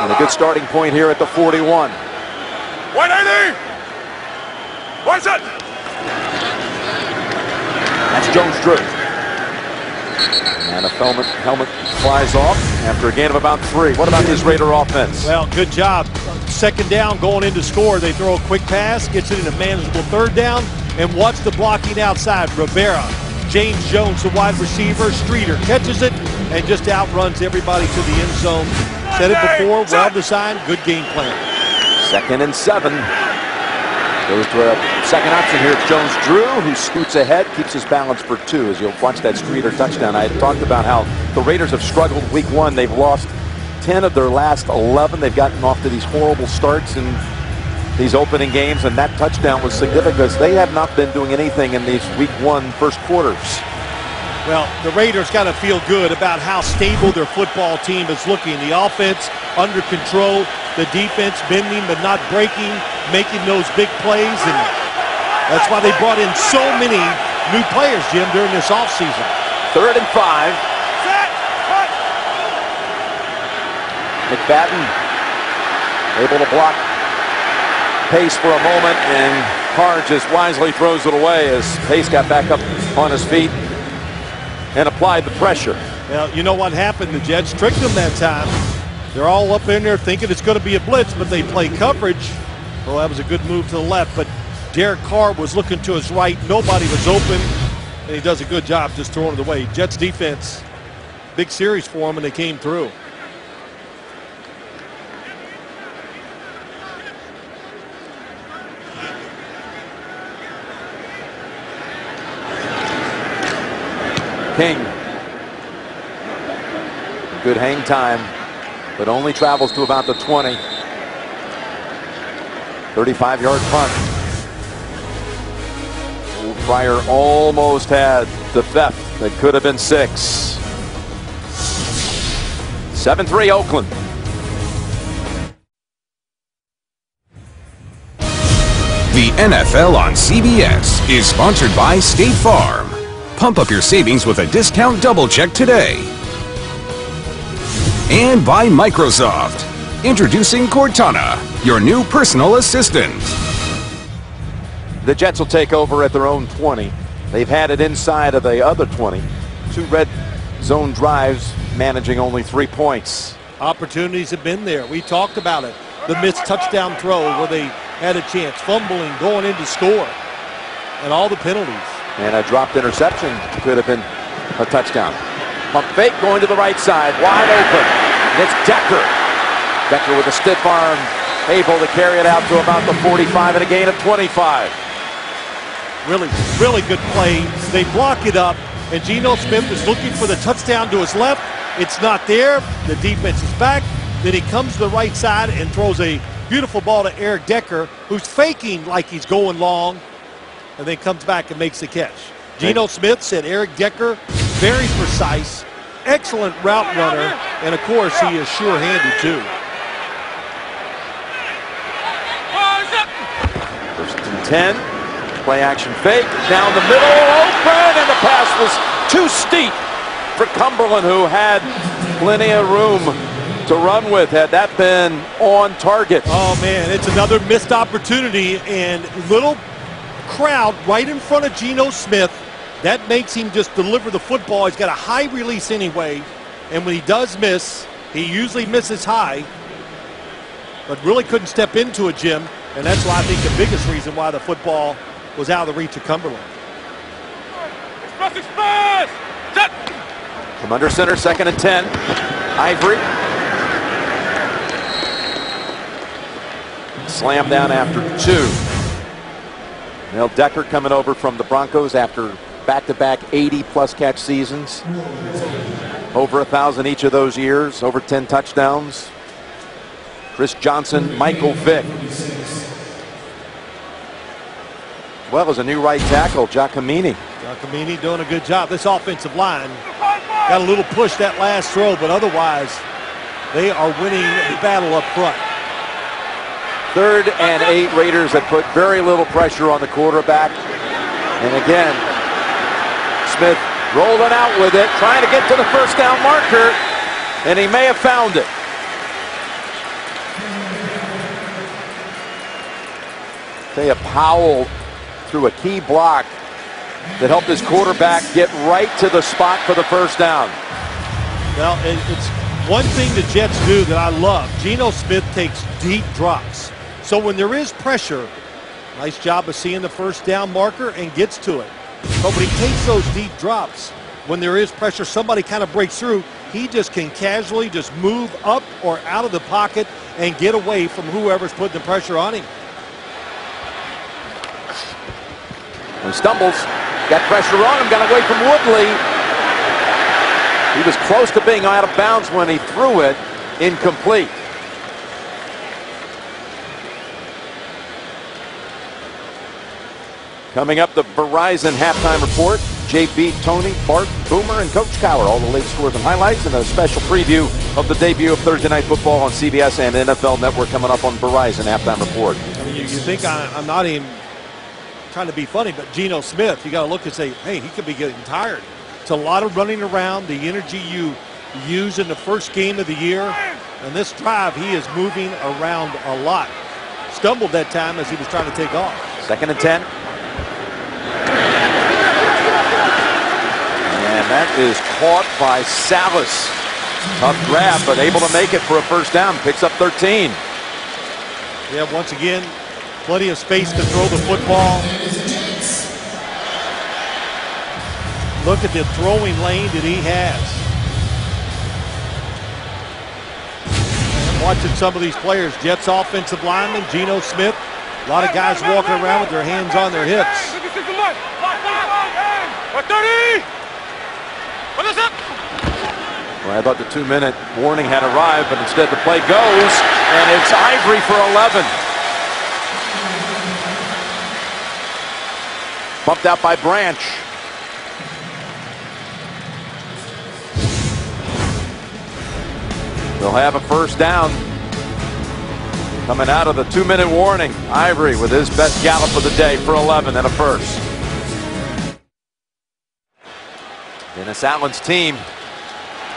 And a good starting point here at the 41. 180! What's it? That's Jones Drew. And a helmet flies off after a gain of about 3. What about this Raider offense? Well, good job. 2nd down, going in to score. They throw a quick pass, gets it in a manageable 3rd down, and watch the blocking outside. Rivera, James Jones, the wide receiver. Streeter catches it and just outruns everybody to the end zone. Said it before, well designed, good game plan. 2nd and 7. Goes to a second option here. It's Jones Drew, who scoots ahead, keeps his balance for 2 as you'll watch that Streeter touchdown. I had talked about how the Raiders have struggled week 1. They've lost 10 of their last 11. They've gotten off to these horrible starts in these opening games, and that touchdown was significant because they have not been doing anything in these week 1 first quarters. Well, the Raiders got to feel good about how stable their football team is looking. The offense under control, the defense bending but not breaking, making those big plays, and that's why they brought in so many new players, Jim, during this offseason. 3rd and 5. McFadden able to block Pace for a moment, and Carr just wisely throws it away as Pace got back up on his feet and applied the pressure. Well, you know what happened? The Jets tricked them that time. They're all up in there thinking it's going to be a blitz, but they play coverage. Well, that was a good move to the left, but Derek Carr was looking to his right. Nobody was open, and he does a good job just throwing it away. Jets defense, big series for him, and they came through. King. Good hang time, but only travels to about the 20. 35-yard punt. Pryor almost had the theft that could have been 6. 7-3 Oakland. The NFL on CBS is sponsored by State Farm. Pump up your savings with a discount double check today. And by Microsoft. Introducing Cortana, your new personal assistant. The Jets will take over at their own 20. They've had it inside of the other 20. 2 red zone drives, managing only 3 points. Opportunities have been there. We talked about it. The missed touchdown throw where they had a chance, fumbling, going in to score, and all the penalties. And a dropped interception could have been a touchdown. Pump fake going to the right side, wide open. And it's Decker. Decker with a stiff arm, able to carry it out to about the 45 and a gain of 25. Really, really good play. They block it up, and Geno Smith is looking for the touchdown to his left. It's not there. The defense is back. Then he comes to the right side and throws a beautiful ball to Eric Decker, who's faking like he's going long, and then comes back and makes the catch. Geno Smith said Eric Decker, very precise, excellent route runner, and of course he is sure-handed too. First and 10, play action fake, down the middle, open, and the pass was too steep for Cumberland, who had plenty of room to run with. Had that been on target. Oh man, it's another missed opportunity, and little crowd right in front of Geno Smith. That makes him just deliver the football. He's got a high release anyway, and when he does miss, he usually misses high, but really couldn't step into it, Jim, and that's why I think the biggest reason why the football was out of the reach of Cumberland. From under center, 2nd and 10. Ivory. Slam down after 2. Neil Decker coming over from the Broncos after back-to-back 80-plus catch seasons. Over 1,000 each of those years, over 10 touchdowns. Chris Johnson, Michael Vick. Well, as a new right tackle, Giacomini. Giacomini doing a good job. This offensive line got a little push that last throw, but otherwise they are winning the battle up front. 3rd and 8. Raiders have put very little pressure on the quarterback. And again, Smith rolling out with it, trying to get to the first down marker, and he may have found it. Taya Powell threw a key block that helped his quarterback get right to the spot for the first down. Well, it's one thing the Jets do that I love. Geno Smith takes deep drops. So when there is pressure, nice job of seeing the first down marker and gets to it. But when he takes those deep drops, when there is pressure, somebody kind of breaks through, he just can casually just move up or out of the pocket and get away from whoever's putting the pressure on him. He stumbles, got pressure on him, got away from Woodley. He was close to being out of bounds when he threw it, incomplete. Coming up, the Verizon halftime report. JB, Tony, Bart, Boomer, and Coach Cowher. All the latest scores and highlights, and a special preview of the debut of Thursday Night Football on CBS and NFL Network coming up on Verizon halftime report. I mean, you think I'm not even trying to be funny, but Geno Smith, you got to look and say, hey, he could be getting tired. It's a lot of running around, the energy you use in the first game of the year. And this drive, he is moving around a lot. Stumbled that time as he was trying to take off. 2nd and 10. And that is caught by Salas. Tough grab, but able to make it for a first down. Picks up 13. Yeah, once again, plenty of space to throw the football. Look at the throwing lane that he has. And watching some of these players, Jets offensive lineman, Geno Smith, a lot of guys walking around with their hands on their hips. Well, I thought the 2-minute warning had arrived, but instead the play goes, and it's Ivory for 11. Bumped out by Branch. They'll have a first down. Coming out of the 2-minute warning, Ivory with his best gallop of the day for 11 and a first. Dennis Allen's team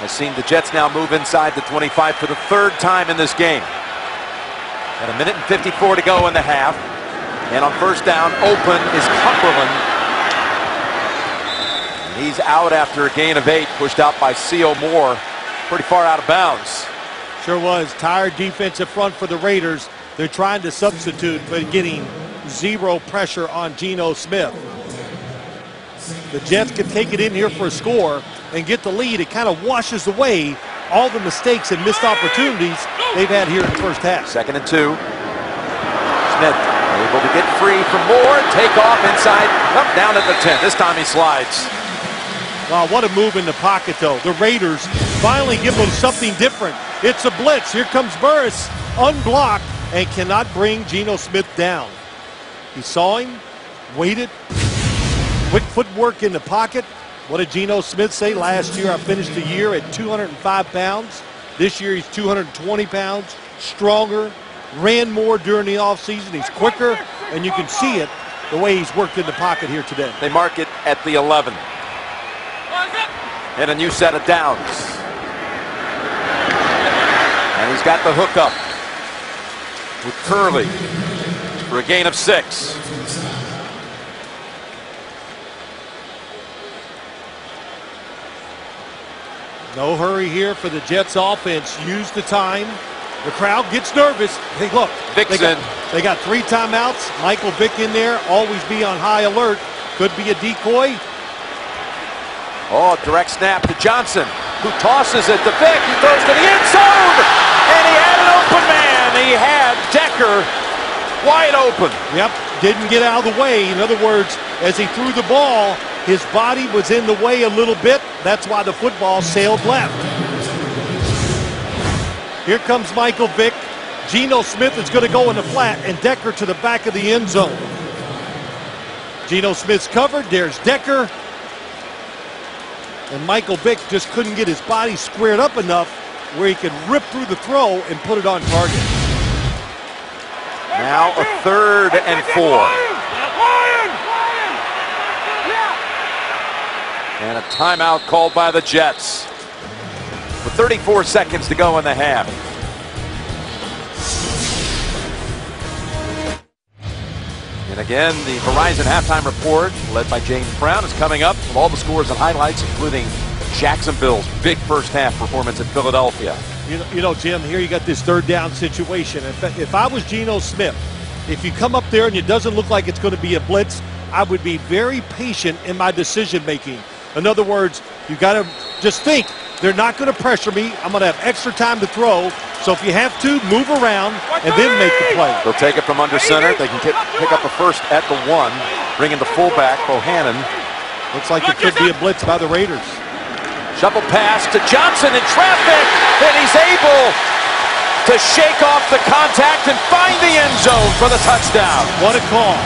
has seen the Jets now move inside the 25 for the 3rd time in this game. At 1 minute and 54 to go in the half. And on first down, open is Cumberland. And he's out after a gain of 8, pushed out by C.O. Moore. Pretty far out of bounds. Sure was. Tired defensive front for the Raiders. They're trying to substitute, but getting zero pressure on Geno Smith. The Jets can take it in here for a score and get the lead. It kind of washes away all the mistakes and missed opportunities they've had here in the first half. 2nd and 2. Smith able to get free from Moore. Take off inside. Up down at the 10. This time he slides. Wow, what a move in the pocket, though. The Raiders finally give them something different. It's a blitz. Here comes Burris, unblocked, and cannot bring Geno Smith down. He saw him, waited, quick footwork in the pocket. What did Geno Smith say last year? I finished the year at 205 pounds. This year he's 220 pounds, stronger, ran more during the offseason. He's quicker, and you can see it the way he's worked in the pocket here today. They mark it at the 11. And a new set of downs. And he's got the hook up with Curley for a gain of 6. No hurry here for the Jets offense. Use the time. The crowd gets nervous. Hey, look. Vick's they got 3 timeouts. Michael Vick in there. Always be on high alert. Could be a decoy. Oh, direct snap to Johnson, who tosses it to Vick. He throws to the end zone. And he had an open man. He had Decker wide open. Yep, didn't get out of the way. In other words, as he threw the ball, his body was in the way a little bit. That's why the football sailed left. Here comes Michael Vick. Geno Smith is going to go in the flat, and Decker to the back of the end zone. Geno Smith's covered. There's Decker. And Michael Vick just couldn't get his body squared up enough where he could rip through the throw and put it on target. Now a 3rd and 4. And a timeout called by the Jets with 34 seconds to go in the half. And again, the Verizon halftime report, led by James Brown, is coming up with all the scores and highlights, including Jacksonville's big first half performance at Philadelphia. You know, Jim, here you got this 3rd down situation. If I was Geno Smith, if you come up there and it doesn't look like it's going to be a blitz, I would be very patient in my decision making. In other words, you got to just think, they're not going to pressure me. I'm going to have extra time to throw. So if you have to, move around and then make the play. They'll take it from under center. They can pick up a first at the 1, bring in the fullback, Bohannon. Looks like it could be a blitz by the Raiders. Shovel pass to Johnson in traffic, and he's able to shake off the contact and find the end zone for the touchdown. What a call.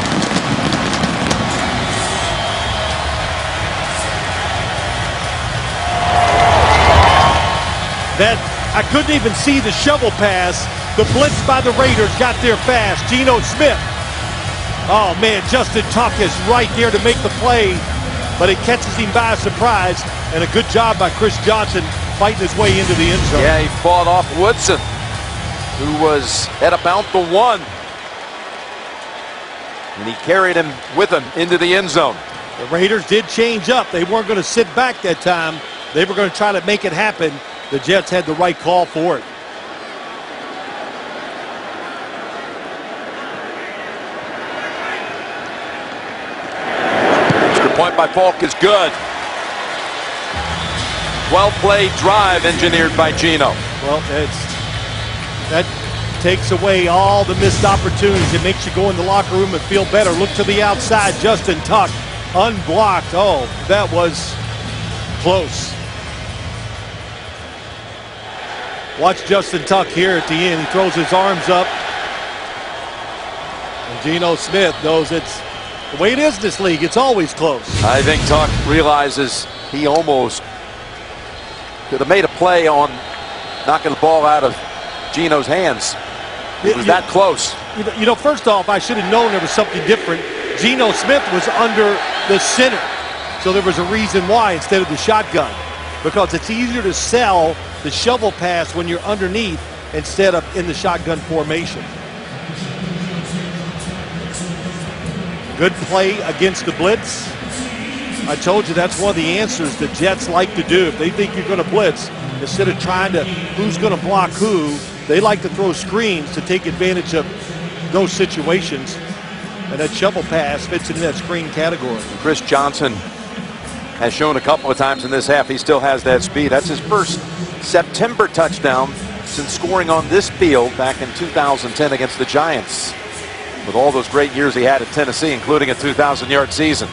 I couldn't even see the shovel pass. The blitz by the Raiders got there fast. Geno Smith. Oh, man, Justin Tuck is right there to make the play, but it catches him by surprise, and a good job by Chris Johnson fighting his way into the end zone. Yeah, he fought off Woodson, who was at about the 1. And he carried him with him into the end zone. The Raiders did change up. They weren't going to sit back that time. They were going to try to make it happen. The Jets had the right call for it. Extra point by Falk is good. 12-play drive engineered by Geno. Well, that takes away all the missed opportunities. It makes you go in the locker room and feel better. Look to the outside. Justin Tuck unblocked. Oh, that was close. Watch Justin Tuck here at the end. He throws his arms up. And Geno Smith knows it's the way it is in this league. It's always close. I think Tuck realizes he almost could have made a play on knocking the ball out of Geno's hands. It was that close. You know, first off, I should have known there was something different. Geno Smith was under the center. So there was a reason why instead of the shotgun. Because it's easier to sell the shovel pass when you're underneath instead of in the shotgun formation. Good play against the blitz. I told you that's one of the answers the Jets like to do. If they think you're going to blitz, instead of trying to who's going to block who, they like to throw screens to take advantage of those situations. And that shovel pass fits into that screen category. Chris Johnson has shown a couple of times in this half he still has that speed. That's his first September touchdown since scoring on this field back in 2010 against the Giants. With all those great years he had at Tennessee, including a 2,000-yard season.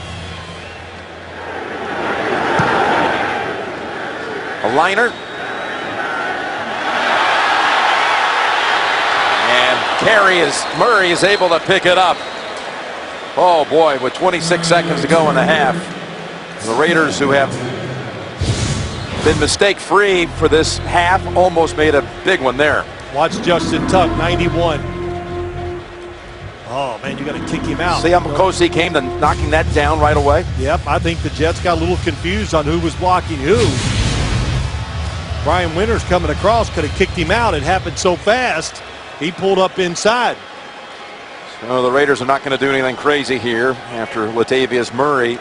A liner. And Murray is able to pick it up. Oh boy, with 26 seconds to go in the half. The Raiders, who have been mistake-free for this half, almost made a big one there. Watch Justin Tuck, 91. Oh, man, you got to kick him out. See how Mikosi came to knocking that down right away? Yep, I think the Jets got a little confused on who was blocking who. Brian Winters coming across could have kicked him out. It happened so fast, he pulled up inside. So the Raiders are not going to do anything crazy here after Latavius Murray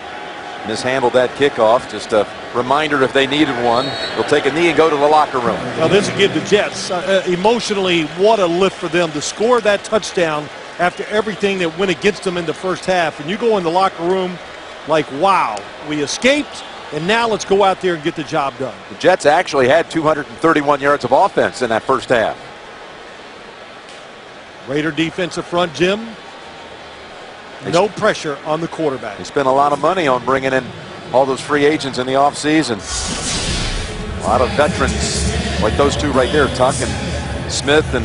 mishandled that kickoff. Just a reminder, if they needed one, they'll take a knee and go to the locker room. Now this will give the Jets emotionally, what a lift for them to score that touchdown after everything that went against them in the first half. And you go in the locker room like, wow, we escaped, and now let's go out there and get the job done. The Jets actually had 231 yards of offense in that first half. Raider defensive front, Jim. No pressure on the quarterback. They spent a lot of money on bringing in all those free agents in the offseason. A lot of veterans like those two right there, Tuck and Smith and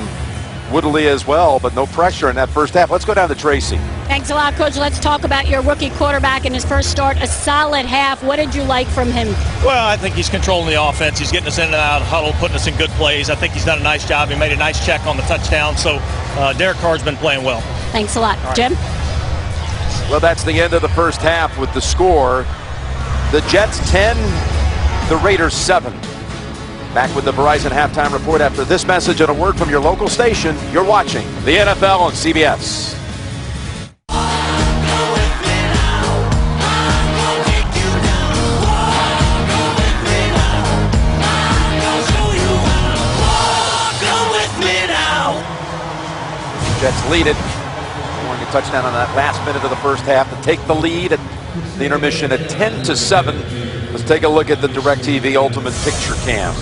Woodley as well, but no pressure in that first half. Let's go down to Tracy. Thanks a lot, Coach. Let's talk about your rookie quarterback in his first start. A solid half. What did you like from him? Well, I think he's controlling the offense. He's getting us in and out of huddle, putting us in good plays. I think he's done a nice job. He made a nice check on the touchdown. So Derek Carr's been playing well. Thanks a lot. Jim? Well, that's the end of the first half with the score. The Jets 10, the Raiders 7. Back with the Verizon Halftime Report after this message and a word from your local station. You're watching the NFL on CBS. Jets lead it. Scoring a touchdown on that last minute of the first half to take the lead at the intermission at 10-7. Let's take a look at the DirecTV Ultimate Picture Cam.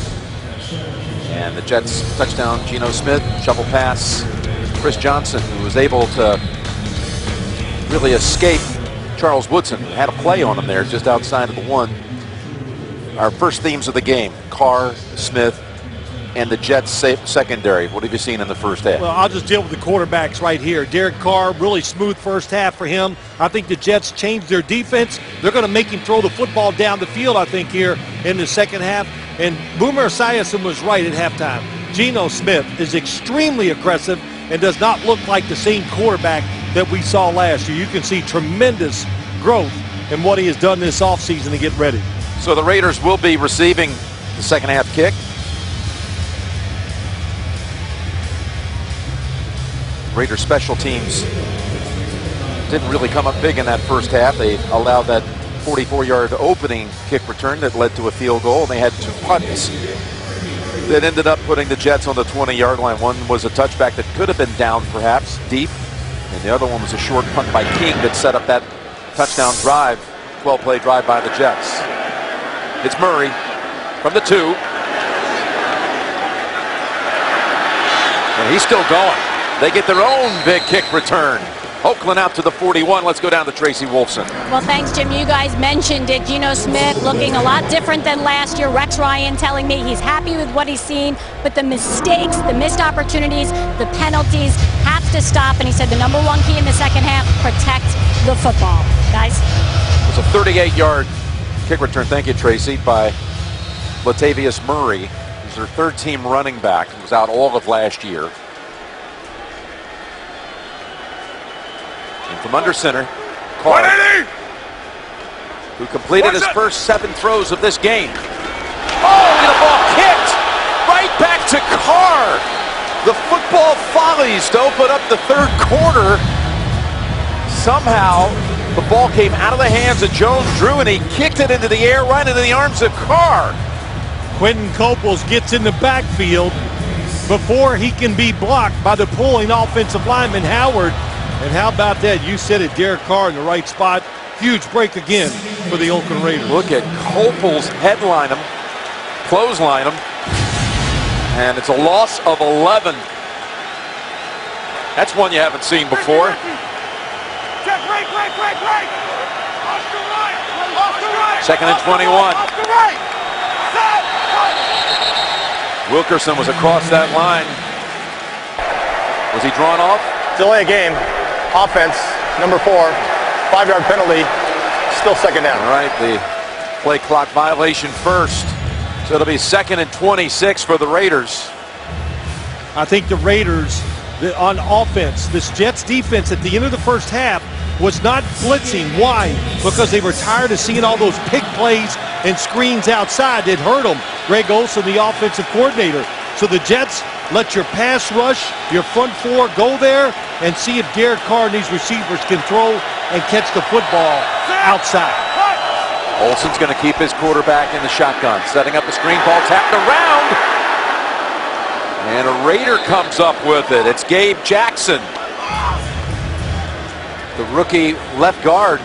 And the Jets touchdown, Geno Smith, shovel pass, Chris Johnson, who was able to really escape Charles Woodson. Had a play on him there just outside of the one. Our first themes of the game, Carr, Smith, and the Jets secondary. What have you seen in the first half? Well, I'll just deal with the quarterbacks right here. Derek Carr, really smooth first half for him. I think the Jets changed their defense. They're going to make him throw the football down the field, I think, here in the second half. And Boomer Esiason was right at halftime. Geno Smith is extremely aggressive and does not look like the same quarterback that we saw last year. You can see tremendous growth in what he has done this offseason to get ready. So the Raiders will be receiving the second half kick. Raiders special teams didn't really come up big in that first half. They allowed that 44-yard opening kick return that led to a field goal. They had two punts that ended up putting the Jets on the 20-yard line. One was a touchback that could have been down perhaps deep, and the other one was a short punt by King that set up that touchdown drive, 12-play drive by the Jets. It's Murray from the 2. And he's still going. They get their own big kick return. Oakland out to the 41. Let's go down to Tracy Wolfson. Well, thanks, Jim. You guys mentioned it. Geno Smith looking a lot different than last year. Rex Ryan telling me he's happy with what he's seen, but the mistakes, the missed opportunities, the penalties have to stop. And he said the number one key in the second half, protect the football. Guys? It was a 38-yard kick return. Thank you, Tracy, by Latavius Murray. He's their third-team running back. He was out all of last year. And from under center, Carr, who completed his first 7 throws of this game. Oh, and a ball kicked right back to Carr. The football follies to open up the third quarter. Somehow, the ball came out of the hands of Jones-Drew, and he kicked it into the air right into the arms of Carr. Quentin Coples gets in the backfield before he can be blocked by the pulling offensive lineman Howard. And how about that? You said it, Derek Carr in the right spot. Huge break again for the Oakland Raiders. Look at Coples headline him, clothesline him, and it's a loss of 11. That's one you haven't seen before. Second and 21. Wilkerson was across that line. Was he drawn off? Delay a game. Offense, number 4, 5-yard penalty, still second down. All right, the play clock violation first. So it'll be second and 26 for the Raiders. I think the Raiders, on offense, this Jets defense at the end of the first half was not blitzing. Why? Because they were tired of seeing all those pick plays and screens outside that hurt them. Greg Olsen, the offensive coordinator. So the Jets let your pass rush, your front 4 go there and see if Derek Carr and these receivers can throw and catch the football outside. Olsen's going to keep his quarterback in the shotgun, setting up a screen, ball tapped around. And a Raider comes up with it. It's Gabe Jackson, the rookie left guard.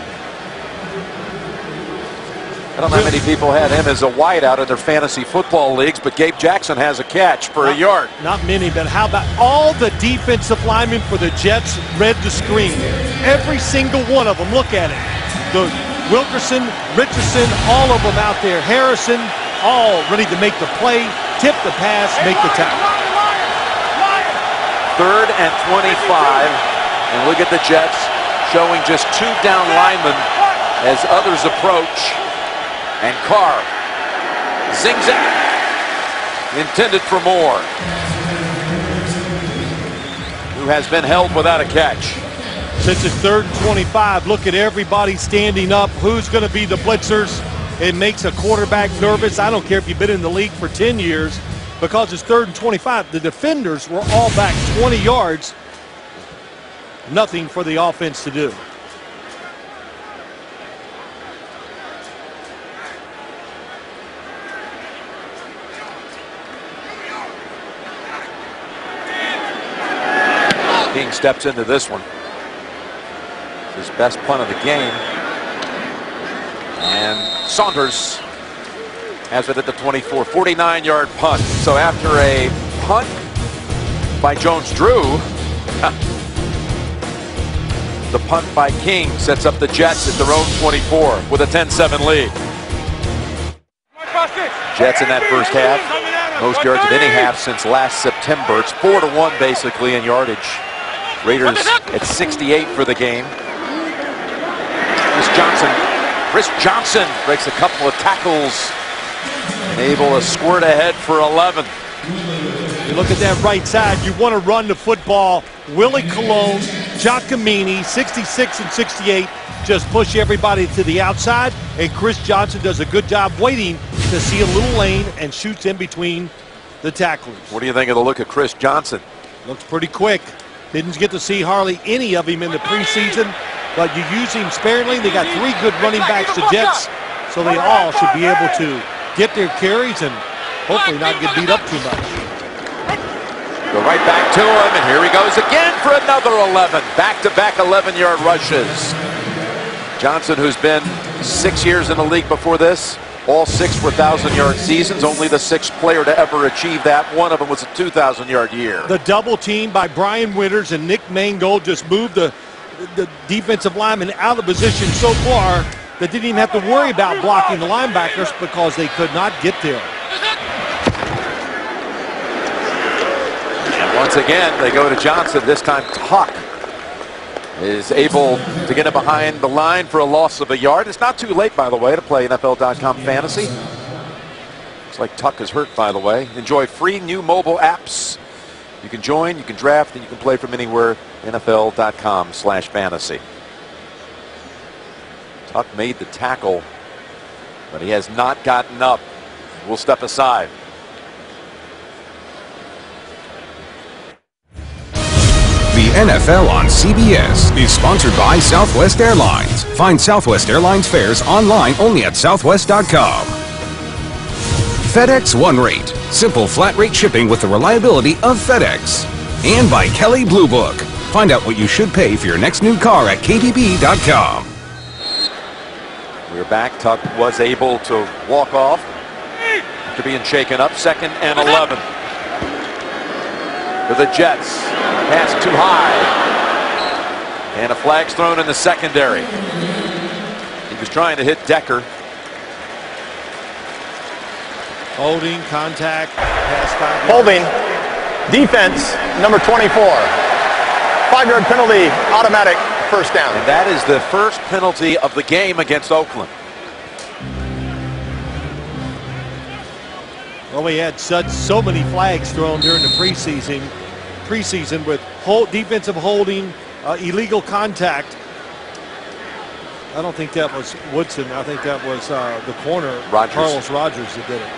I don't know how many people had him as a wideout in their fantasy football leagues, but Gabe Jackson has a catch for a yard. Not many, but how about all the defensive linemen for the Jets read the screen? Every single one of them. Look at it. The Wilkerson, Richardson, all of them out there. Harrison, all ready to make the play, tip the pass, make the tackle. Third and 25. And look at the Jets showing just 2 down linemen as others approach. And Carr zings it, intended for more, who has been held without a catch. Since it's third and 25, look at everybody standing up. Who's going to be the blitzers? It makes a quarterback nervous. I don't care if you've been in the league for 10 years, because it's third and 25. The defenders were all back 20 yards. Nothing for the offense to do. King steps into this one. His best punt of the game. And Saunders has it at the 24, 49-yard punt. So after a punt by Jones-Drew, the punt by King sets up the Jets at their own 24 with a 10-7 lead. Jets in that first half, most yards of any half since last September. It's 4-1 basically in yardage. Raiders at 68 for the game. Chris Johnson breaks a couple of tackles and able to squirt ahead for 11. You look at that right side, you want to run the football. Willie Colon, Giacomini, 66 and 68, just push everybody to the outside, and Chris Johnson does a good job waiting to see a little lane and shoots in between the tacklers. What do you think of the look of Chris Johnson? Looks pretty quick. Didn't get to see hardly any of him in the preseason, but you use him sparingly. They got 3 good running backs, the Jets, so they all should be able to get their carries and hopefully not get beat up too much. Go right back to him, and here he goes again for another 11. Back-to-back 11-yard rushes. Johnson, who's been 6 years in the league before this, all 6 were 1,000-yard seasons. Only the 6th player to ever achieve that. One of them was a 2,000-yard year. The double team by Brian Winters and Nick Mangold just moved the the defensive linemen out of position so far that didn't even have to worry about blocking the linebackers because they could not get there. And once again, they go to Johnson. This time, Tuck is able to get it behind the line for a loss of a yard. It's not too late, by the way, to play NFL.com Fantasy. Looks like Tuck is hurt, by the way. Enjoy free new mobile apps. You can join, you can draft, and you can play from anywhere. NFL.com/fantasy. Tuck made the tackle, but he has not gotten up. We'll step aside. The NFL on CBS is sponsored by Southwest Airlines. Find Southwest Airlines fares online only at southwest.com. FedEx One Rate. Simple flat rate shipping with the reliability of FedEx. And by Kelley Blue Book. Find out what you should pay for your next new car at KBB.com. We're back. Tuck was able to walk off after being shaken up. 2nd and 11. For the Jets. Pass too high. And a flag's thrown in the secondary. He was trying to hit Decker. Holding, contact, pass 5 yards. Holding, defense, number 24. 5-yard penalty, automatic first down. And that is the first penalty of the game against Oakland. Well, we had so many flags thrown during the preseason with defensive holding, illegal contact. I don't think that was Woodson. I think that was the corner, Carlos Rogers, that did it.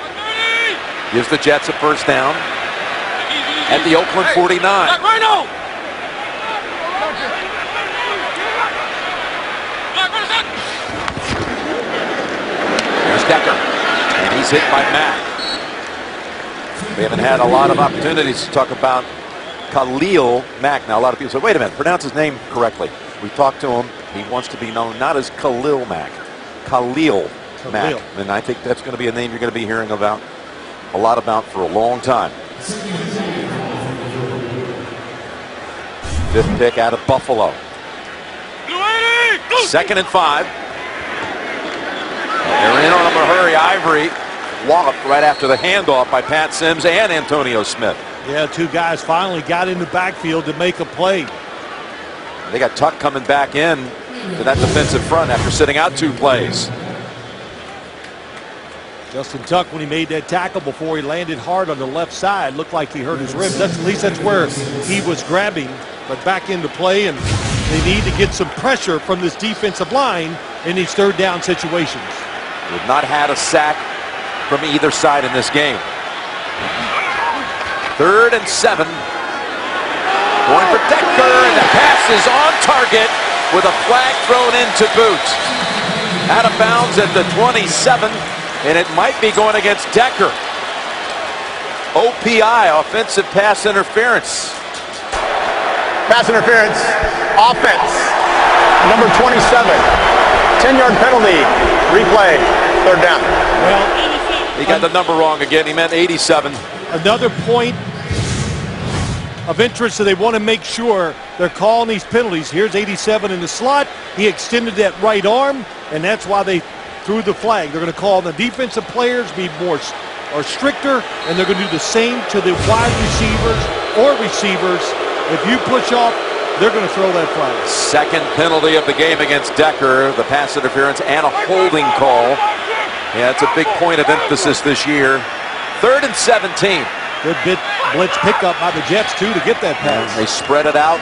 Gives the Jets a first down at the Oakland 49. There's Decker, and he's hit by Mack. We haven't had a lot of opportunities to talk about Khalil Mack. Now, a lot of people say, wait a minute, pronounce his name correctly. We talked to him. He wants to be known not as Khalil Mack, Khalil Mack. And I think that's going to be a name you're going to be hearing about a lot about for a long time. 5th pick out of Buffalo. 2nd and 5. They're in on him a hurry. Ivory walloped right after the handoff by Pat Sims and Antonio Smith. Yeah, 2 guys finally got in the backfield to make a play. They got Tuck coming back in to that defensive front after sitting out 2 plays. Justin Tuck, when he made that tackle before he landed hard on the left side, looked like he hurt his ribs. At least that's where he was grabbing. But back into play, and they need to get some pressure from this defensive line in these 3rd down situations. We've not had a sack from either side in this game. 3rd and 7. Going for Decker, and the pass is on target with a flag thrown in to boot. Out of bounds at the 27, and it might be going against Decker. OPI, offensive pass interference. Pass interference, offense, number 27. 10-yard penalty, replay, 3rd down. Well, he got the number wrong again. He meant 87. Another point of interest, so they want to make sure they're calling these penalties. Here's 87 in the slot. He extended that right arm, and that's why they threw the flag. They're going to call the defensive players be more or stricter, and they're going to do the same to the wide receivers or receivers. If you push off, they're going to throw that flag. 2nd penalty of the game against Decker, the pass interference and a holding call. Yeah, it's a big point of emphasis this year. 3rd and 17. Good bit blitz pickup by the Jets, too, to get that pass. And they spread it out,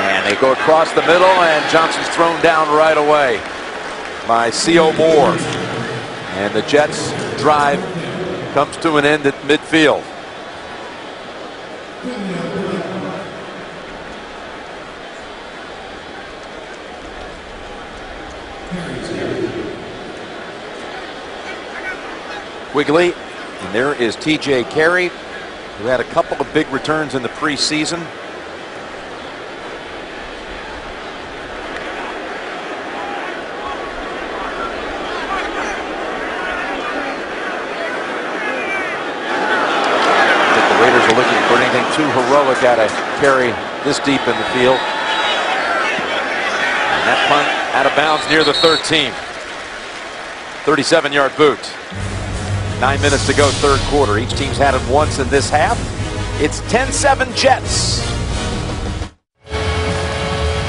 and they go across the middle, and Johnson's thrown down right away by C.O. Moore. And the Jets' drive comes to an end at midfield. Quigley, and there is T.J. Carey, who had a couple of big returns in the preseason. I think the Raiders are looking for anything too heroic out of Carey this deep in the field. Punt out of bounds near the 13. 37-yard boot. 9 minutes to go, third quarter. Each team's had it once in this half. It's 10-7 Jets.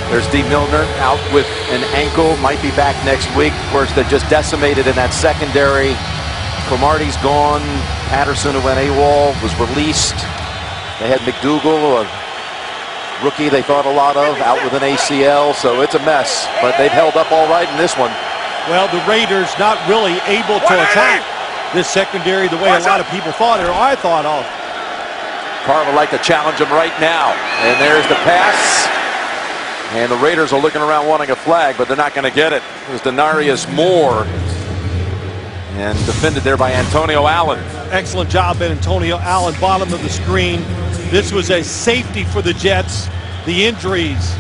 There's Dee Milner out with an ankle, might be back next week. Of course, they're just decimated in that secondary. Cromartie's gone. Patterson, who went AWOL, was released. They had McDougal, a rookie they thought a lot of, out with an ACL, so it's a mess. But they've held up all right in this one. Well, the Raiders not really able to attack this secondary the way a lot of people thought, or I thought of. Carr would like to challenge him right now. And there's the pass. And the Raiders are looking around wanting a flag, but they're not going to get it. It was Denarius Moore. And defended there by Antonio Allen. Excellent job by Antonio Allen, bottom of the screen. This was a safety for the Jets. The injuries,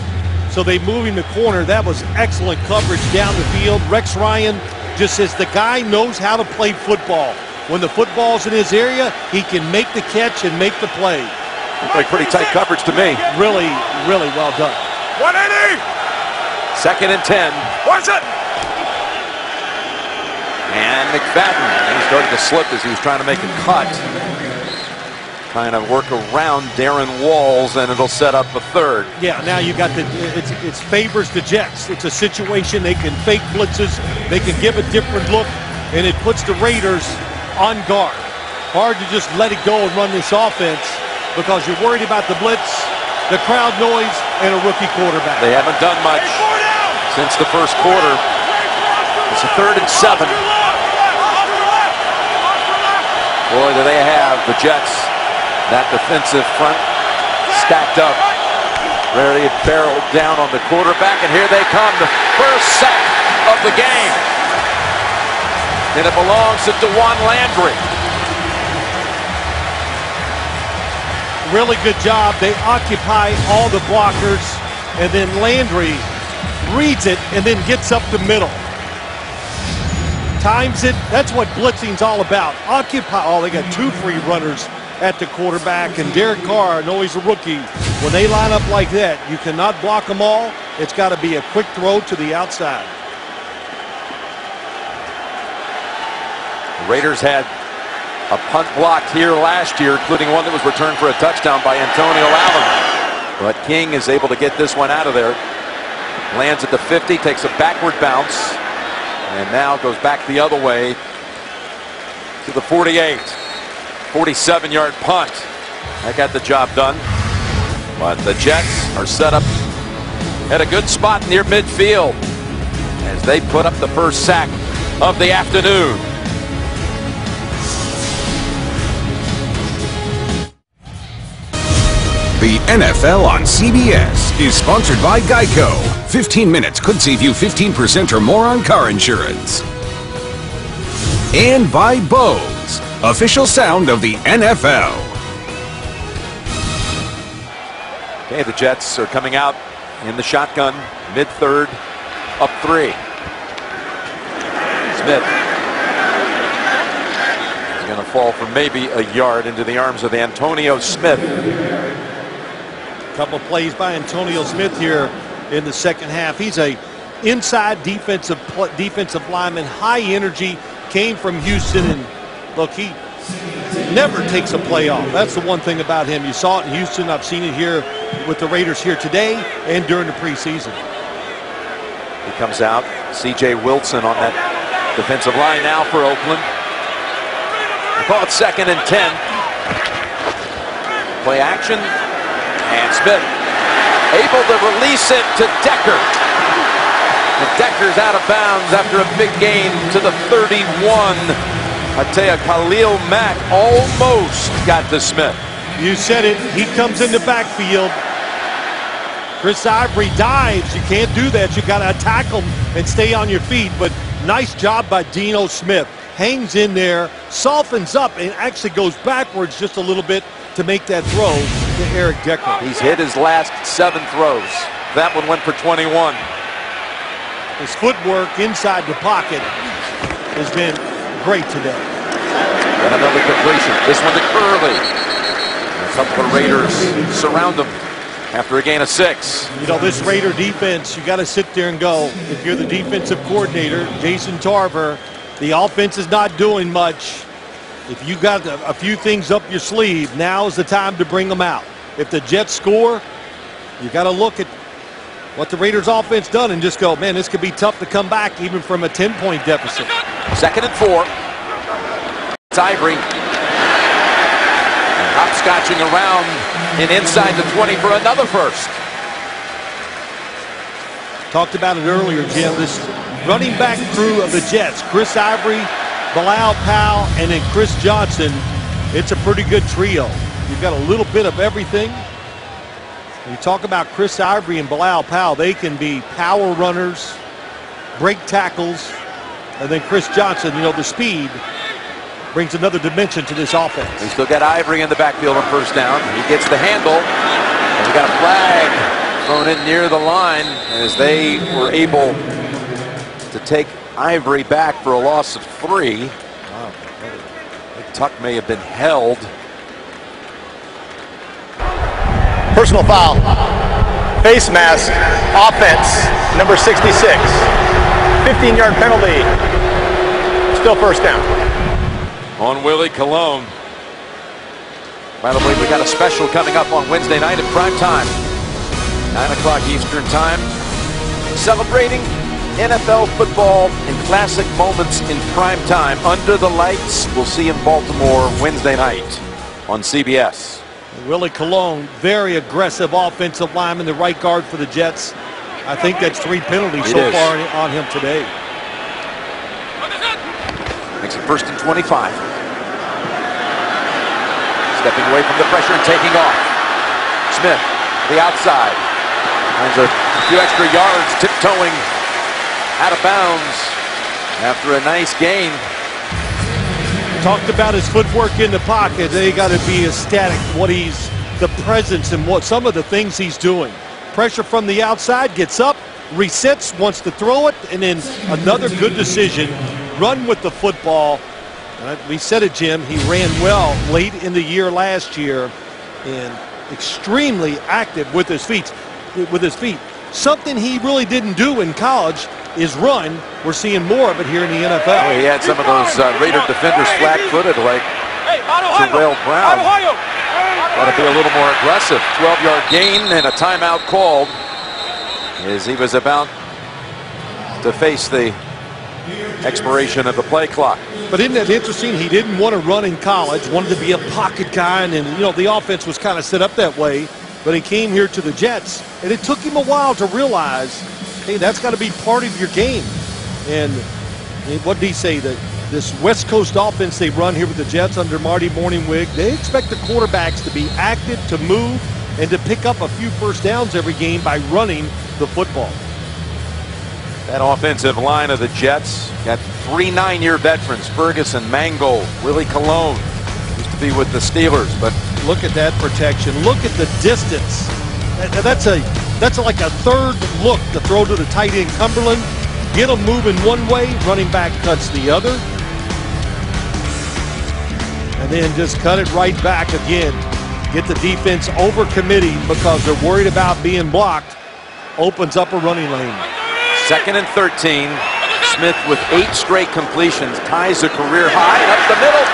so they move him to corner. That was excellent coverage down the field. Rex Ryan just says the guy knows how to play football. When the football's in his area, he can make the catch and make the play. Looked like pretty tight coverage to me. Really, really well done. 180! 2nd and 10. What's it? And McFadden, he started to slip as he was trying to make a cut. Trying to work around Darren Walls, and it'll set up a third. Yeah, now you got it favors the Jets. It's a situation they can fake blitzes, they can give a different look, and it puts the Raiders on guard. Hard to just let it go and run this offense because you're worried about the blitz, the crowd noise, and a rookie quarterback. They haven't done much since the first quarter. It's a 3rd and 7. Boy, do they have the Jets. That defensive front stacked up, ready to barrel down on the quarterback, and here they come, the first sack of the game. And it belongs to DeJuan Landry. Really good job. They occupy all the blockers, and then Landry reads it and then gets up the middle. Times it. That's what blitzing's all about. Occupy. Oh, they got 2 free runners at the quarterback, and Derek Carr, I know he's a rookie. When they line up like that, you cannot block them all. It's got to be a quick throw to the outside. The Raiders had a punt blocked here last year, including one that was returned for a touchdown by Antonio Allen. But King is able to get this one out of there. Lands at the 50, takes a backward bounce, and now goes back the other way to the 48. 47-yard punt. That got the job done. But the Jets are set up at a good spot near midfield as they put up the first sack of the afternoon. The NFL on CBS is sponsored by Geico. 15 minutes could save you 15% or more on car insurance. And by Bose, official sound of the NFL. Okay, the Jets are coming out in the shotgun, mid-third, up 3. Smith is going to fall for maybe a yard into the arms of Antonio Smith. Couple plays by Antonio Smith here in the second half. He's a inside defensive lineman, high energy, came from Houston, and look, he never takes a play off. That's the one thing about him. You saw it in Houston. I've seen it here with the Raiders here today and during the preseason. He comes out. C.J. Wilson on that defensive line now for Oakland. They call it 2nd and 10. Play action. And Smith able to release it to Decker. And Decker's out of bounds after a big gain to the 31. I tell you, Khalil Mack almost got to Smith. You said it. He comes in the backfield. Chris Ivory dives. You can't do that. You got to attack him and stay on your feet. But nice job by Dino Smith. Hangs in there, softens up, and actually goes backwards just a little bit to make that throw to Eric Decker. He's hit his last 7 throws. That one went for 21. His footwork inside the pocket has been great today. And another completion. This one to Curley. A couple of Raiders surround him. after a gain of 6. You know, this Raider defense, you got to sit there and go, if you're the defensive coordinator, Jason Tarver, the offense is not doing much. If you got a few things up your sleeve, now is the time to bring them out. If the Jets score, you got to look at what the Raiders offense done and just go, man, this could be tough to come back even from a 10-point deficit. 2nd and 4. It's Ivory. Hopscotching around and inside the 20 for another first. Talked about it earlier, Jim. This running back crew of the Jets, Chris Ivory, Bilal Powell, and then Chris Johnson, it's a pretty good trio. You've got a little bit of everything. When you talk about Chris Ivory and Bilal Powell, they can be power runners, break tackles, and then Chris Johnson, you know, the speed brings another dimension to this offense. They still got Ivory in the backfield on first down. He gets the handle. And we got a flag thrown in near the line as they were able to take Ivory back for a loss of 3. Wow. Tuck may have been held. Personal foul. Face mask. Offense. Number 66. 15-yard penalty. Still first down. On Willie Colon. By the way, we got a special coming up on Wednesday night at prime time. 9 o'clock Eastern time. Celebrating NFL football and classic moments in prime time. Under the Lights. We'll see in Baltimore Wednesday night on CBS. Willie Colon, very aggressive offensive lineman, the right guard for the Jets. I think that's 3 penalties so far on him today. Makes it 1st and 25. Stepping away from the pressure and taking off. Smith, the outside. Finds a few extra yards, tiptoeing out of bounds after a nice gain. Talked about his footwork in the pocket. They got to be ecstatic what the presence and what some of the things he's doing. Pressure from the outside, gets up, resets, wants to throw it, and then another good decision. Run with the football. We said it, Jim. He ran well late in the year last year, and extremely active with his feet. Something he really didn't do in college is run. We're seeing more of it here in the NFL. Well, he had some of those Raider defenders flat-footed like Terrell Brown. Got to be a little more aggressive. 12-yard gain and a timeout called as he was about to face the expiration of the play clock. But isn't that interesting? He didn't want to run in college, wanted to be a pocket guy, and you know, the offense was kind of set up that way. But he came here to the Jets, and it took him a while to realize, hey, that's got to be part of your game. And what did he say? That this West Coast offense they run here with the Jets under Marty Morningwig, they expect the quarterbacks to be active, to move, and to pick up a few first downs every game by running the football. That offensive line of the Jets got 3 9-year veterans: Ferguson, Mangold, Willie Colon. Used to be with the Steelers, but look at that protection. Look at the distance. That's like a third look to throw to the tight end Cumberland. Get him moving one way, running back cuts the other. And then just cut it right back again. Get the defense over-committing because they're worried about being blocked. Opens up a running lane. 2nd and 13. Smith with 8 straight completions, ties a career high, and up the middle.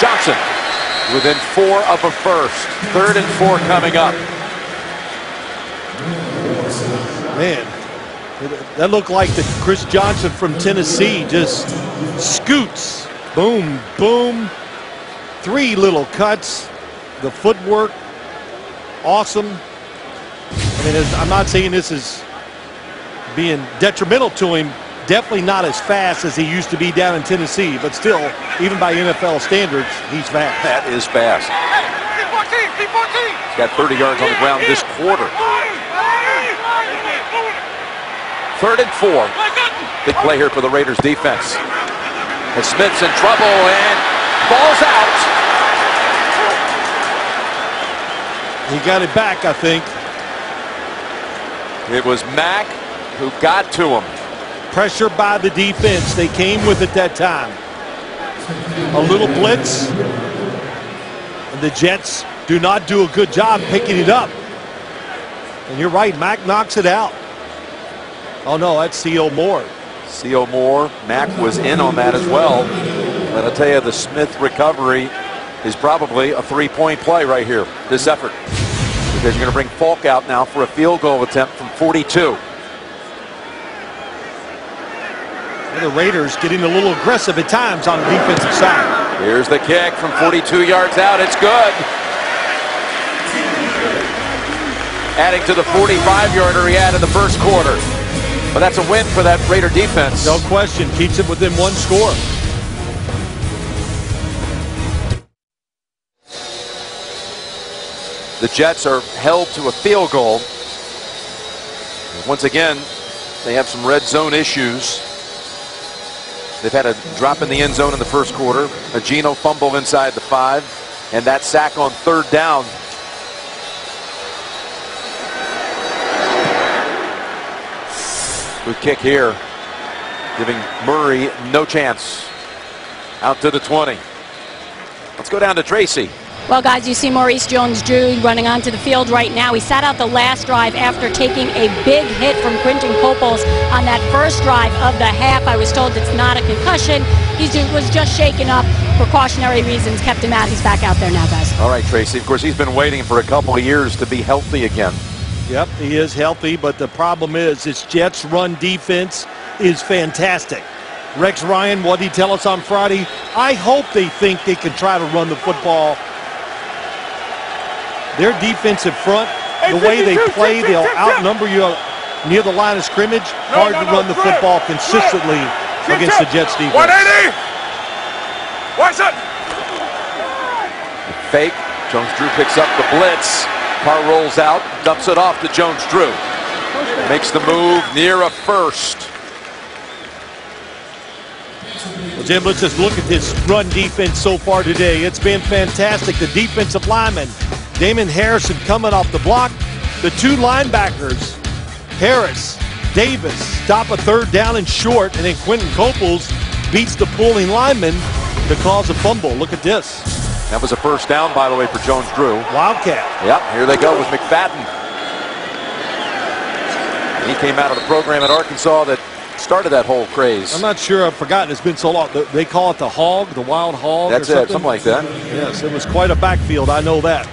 Johnson within 4 of a first. 3rd and 4 coming up. Man, that looked like the Chris Johnson from Tennessee, just scoots. Boom, boom. 3 little cuts. The footwork, awesome. I mean, I'm not saying this is being detrimental to him. Definitely not as fast as he used to be down in Tennessee, but still, even by NFL standards, he's fast. That is fast. He's got 30 yards on the ground this quarter. 3rd and 4. Big play here for the Raiders defense. And Smith's in trouble and falls out. He got it back, I think. It was Mack who got to him. Pressure by the defense. They came with it that time. A little blitz. And the Jets do not do a good job picking it up. And you're right, Mack knocks it out. Oh no, that's C.O. Moore. C.O. Moore, Mack was in on that as well. But I'll tell you, the Smith recovery is probably a three-point play right here, this effort. Because you're going to bring Falk out now for a field goal attempt from 42. And the Raiders getting a little aggressive at times on the defensive side. Here's the kick from 42 yards out. It's good. Adding to the 45-yarder he had in the first quarter. But that's a win for that Raider defense. No question. Keeps it within one score. The Jets are held to a field goal. Once again, they have some red zone issues. They've had a drop in the end zone in the first quarter, a Geno fumble inside the 5, and that sack on third down. Good kick here, giving Murray no chance. Out to the 20. Let's go down to Tracy. Well, guys, you see Maurice Jones-Drew running onto the field right now. He sat out the last drive after taking a big hit from Quinton Coples on that first drive of the half. I was told it's not a concussion. He was just shaken up. Precautionary reasons kept him out. He's back out there now, guys. All right, Tracy. Of course, he's been waiting for a couple of years to be healthy again. Yep, he is healthy, but the problem is this Jets run defense is fantastic. Rex Ryan, what did he tell us on Friday? I hope they think they can try to run the football. Their defensive front, the way they play, they'll outnumber you near the line of scrimmage. Hard to run the football consistently against the Jets defense. 180! Watch it! Fake. Jones-Drew picks up the blitz. Carr rolls out, dumps it off to Jones-Drew. Makes the move near a first. Well, Jim, let's just look at this run defense so far today. It's been fantastic. The defensive linemen, Damon Harrison coming off the block. The two linebackers, Harris, Davis, stop a third down and short, and then Quinton Coples beats the pulling lineman to cause a fumble. Look at this. That was a first down, by the way, for Jones-Drew. Wildcat. Yep, here they go with McFadden. He came out of the program at Arkansas that started that whole craze. I'm not sure. I've forgotten. It's been so long. They call it the hog, the wild hog. That's or it, something like that. Yes, it was quite a backfield. I know that.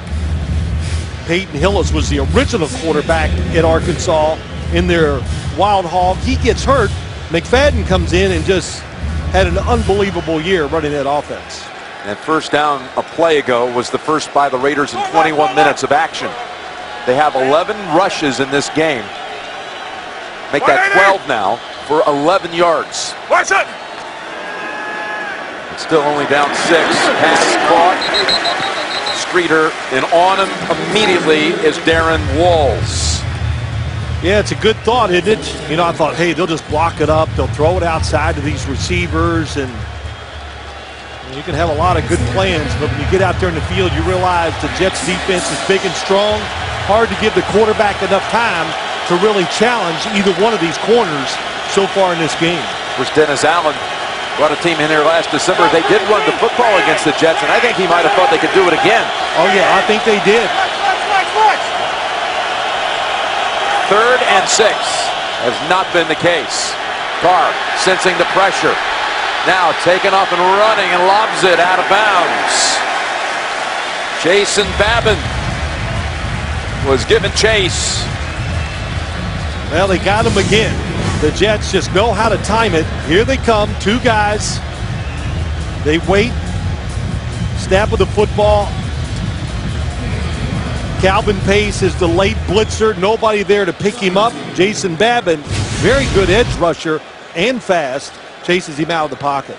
Peyton Hillis was the original quarterback at Arkansas in their wild hog. He gets hurt. McFadden comes in and just had an unbelievable year running that offense. And first down a play ago was the first by the Raiders in 21 minutes of action. They have 11 rushes in this game. Make that 12 now for 11 yards. Watch it! It's still only down 6. Pass caught. Streeter, and on him immediately is Darren Walls. Yeah, it's a good thought, isn't it? You know, I thought, hey, they'll just block it up. They'll throw it outside to these receivers, and you can have a lot of good plans, but when you get out there in the field, you realize the Jets defense is big and strong. Hard to give the quarterback enough time to really challenge either one of these corners so far in this game. Where's Dennis Allen? Brought a team in here last December. They did run the football against the Jets, and I think he might have thought they could do it again. Oh, yeah, I think they did. 3rd and 6 has not been the case. Carr sensing the pressure. Now taken off and running and lobs it out of bounds. Jason Babin was given chase. Well, they got him again. The Jets just know how to time it. Here they come, two guys. They wait. Snap of the football. Calvin Pace is the late blitzer. Nobody there to pick him up. Jason Babin, very good edge rusher and fast, chases him out of the pocket.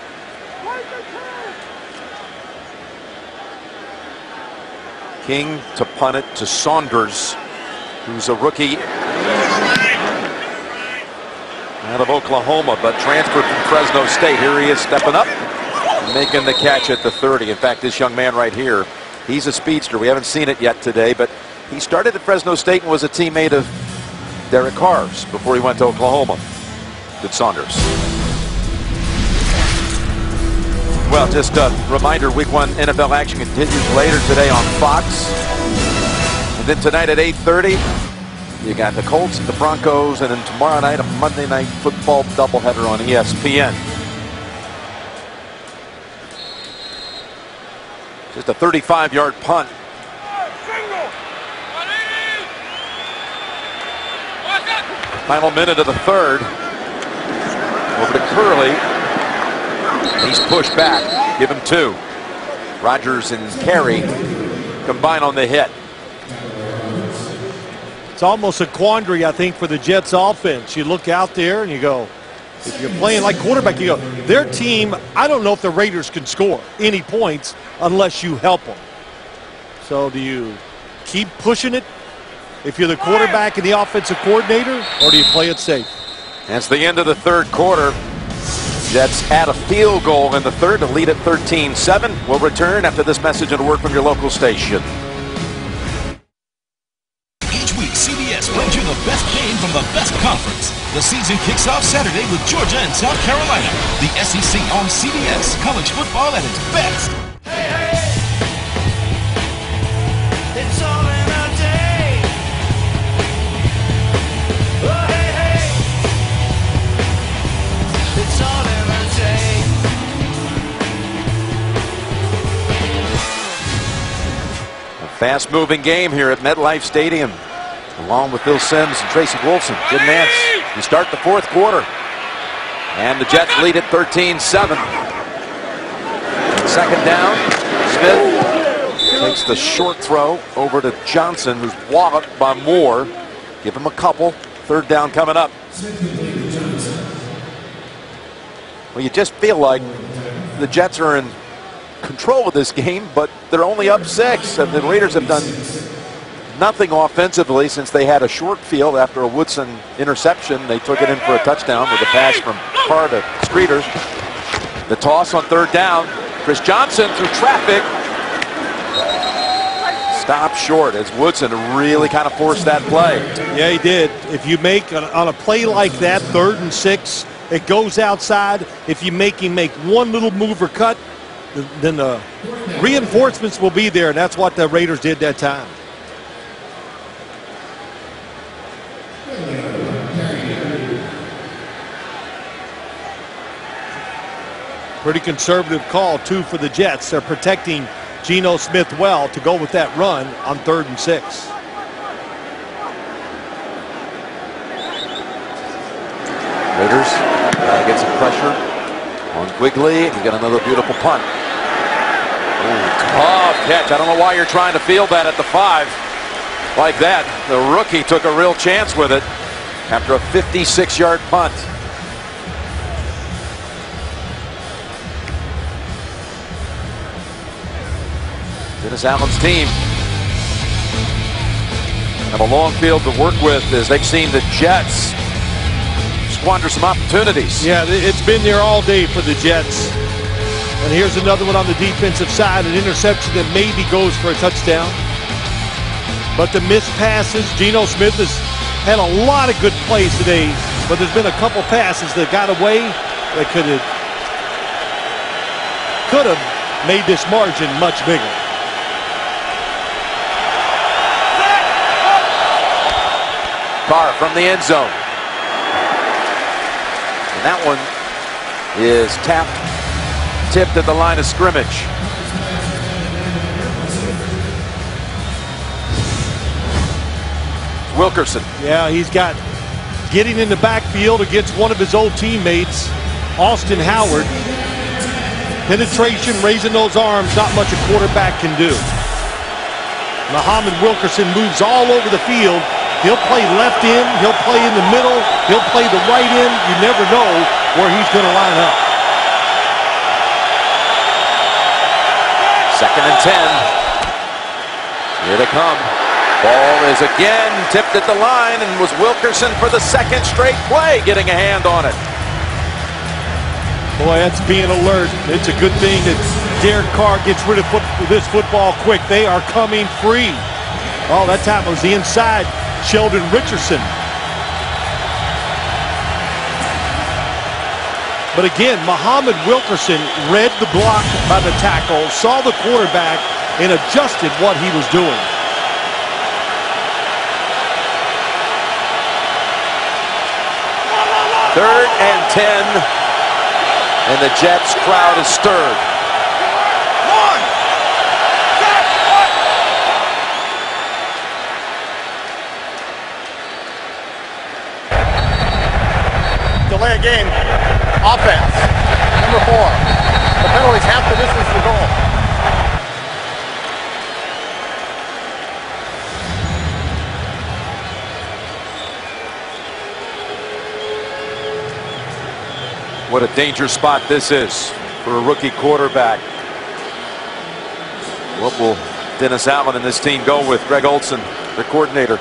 King to punt it to Saunders, who's a rookie out of Oklahoma, but transferred from Fresno State. Here he is stepping up, making the catch at the 30. In fact, this young man right here, he's a speedster. We haven't seen it yet today, but he started at Fresno State and was a teammate of Derek Carr's before he went to Oklahoma. Did Saunders. Well, just a reminder, Week 1 NFL action continues later today on Fox. And then tonight at 8:30, You got the Colts, the Broncos, and then tomorrow night a Monday Night Football doubleheader on ESPN. Just a 35-yard punt. Final minute of the third. Over to Curley. He's pushed back. Give him 2. Rodgers and Carey combine on the hit. It's almost a quandary, I think, for the Jets offense. You look out there and you go, if you're playing like quarterback, you go, their team, I don't know if the Raiders can score any points unless you help them. So do you keep pushing it if you're the quarterback and the offensive coordinator, or do you play it safe? That's the end of the third quarter. Jets add a field goal in the third to lead at 13-7. We'll return after this message and a word from your local station. Each week, CBS brings you the best game from the best conference. The season kicks off Saturday with Georgia and South Carolina. The SEC on CBS. College football at its best. Hey, hey. It's all in a day. Oh, hey, hey. It's all in a day. A fast-moving game here at MetLife Stadium. Along with Bill Sims and Tracy Wolfson. Jim Nance. We start the fourth quarter. And the Jets lead at 13-7. Second down. Smith takes the short throw over to Johnson, who's walloped by Moore. Give him a couple. Third down coming up. Well, you just feel like the Jets are in control of this game, but they're only up 6. And the Raiders have done nothing offensively since they had a short field after a Woodson interception. They took it in for a touchdown with a pass from Carr to Streeter. The toss on third down. Chris Johnson through traffic. Stopped short as Woodson really kind of forced that play. Yeah, he did. If you make on a play like that, 3rd and 6, it goes outside. If you make him make one little move or cut, then the reinforcements will be there, and that's what the Raiders did that time. Pretty conservative call, too, for the Jets. They're protecting Geno Smith well to go with that run on 3rd and 6. Raiders got to get some pressure on Quigley. He got another beautiful punt. Ooh, tough catch. I don't know why you're trying to field that at the 5 like that. The rookie took a real chance with it after a 56-yard punt. Dennis Allen's team have a long field to work with as they've seen the Jets squander some opportunities. Yeah, it's been there all day for the Jets. And here's another one on the defensive side, an interception that maybe goes for a touchdown. But the missed passes, Geno Smith has had a lot of good plays today, but there's been a couple passes that got away that could have made this margin much bigger. Carr from the end zone. And that one is tipped at the line of scrimmage. Wilkerson. Yeah, he's got getting in the backfield against one of his old teammates, Austin Howard. Penetration, raising those arms, not much a quarterback can do. Muhammad Wilkerson moves all over the field. He'll play left end, he'll play in the middle, he'll play the right end. You never know where he's going to line up. 2nd and 10. Here they come. Ball is again tipped at the line, and was Wilkerson for the 2nd straight play getting a hand on it. Boy, that's being alert. It's a good thing that Derek Carr gets rid of this football quick. They are coming free. Oh, that time was the inside. Sheldon Richardson. But again, Muhammad Wilkerson read the block by the tackle, saw the quarterback, and adjusted what he was doing. 3rd and 10. And the Jets crowd is stirred. Delay a game. Offense. Number 4. The penalty's half the distance to the goal. What a danger spot this is for a rookie quarterback. What will Dennis Allen and this team go with? Greg Olson, the coordinator.